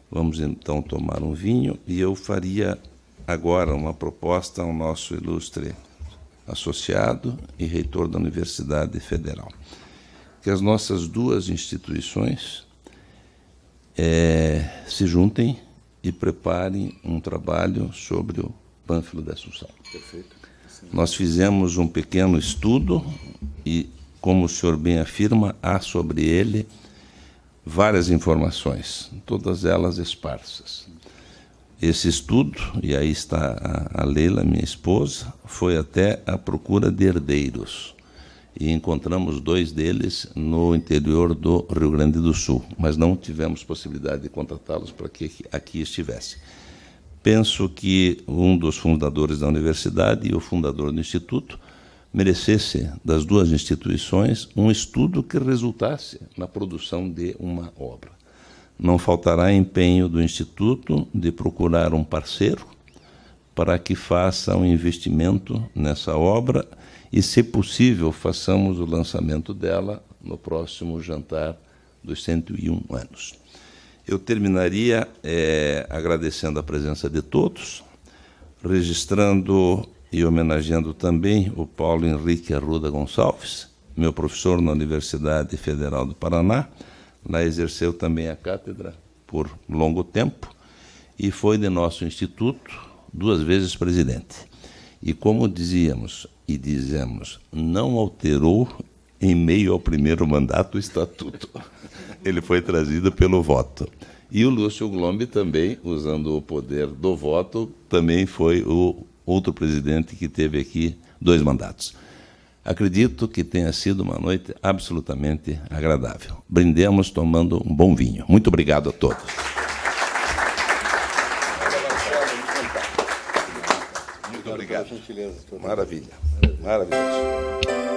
Vamos, então, tomar um vinho, e eu faria agora uma proposta ao nosso ilustre associado e reitor da Universidade Federal, que as nossas duas instituições se juntem e preparem um trabalho sobre o Pânfilo da Assunção. Perfeito. Nós fizemos um pequeno estudo e, como o senhor bem afirma, há sobre ele várias informações, todas elas esparsas. Esse estudo, e aí está a Leila, minha esposa, foi até à procura de herdeiros, e encontramos 2 deles no interior do Rio Grande do Sul, mas não tivemos possibilidade de contratá-los para que aqui estivesse. Penso que um dos fundadores da universidade e o fundador do Instituto merecesse, das duas instituições, um estudo que resultasse na produção de uma obra. Não faltará empenho do Instituto de procurar um parceiro para que faça um investimento nessa obra e, se possível, façamos o lançamento dela no próximo jantar dos 101 anos. Eu terminaria agradecendo a presença de todos, registrando e homenageando também o Paulo Henrique Arruda Gonçalves, meu professor na Universidade Federal do Paraná. Lá exerceu também a cátedra por longo tempo e foi de nosso instituto 2 vezes presidente. E, como dizíamos e dizemos, não alterou em meio ao primeiro mandato, o estatuto. Ele foi trazido pelo voto. E o Lúcio Glombe também, usando o poder do voto, também foi o outro presidente que teve aqui 2 mandatos. Acredito que tenha sido uma noite absolutamente agradável. Brindemos tomando um bom vinho. Muito obrigado a todos. Muito obrigado. Maravilha. Maravilhoso.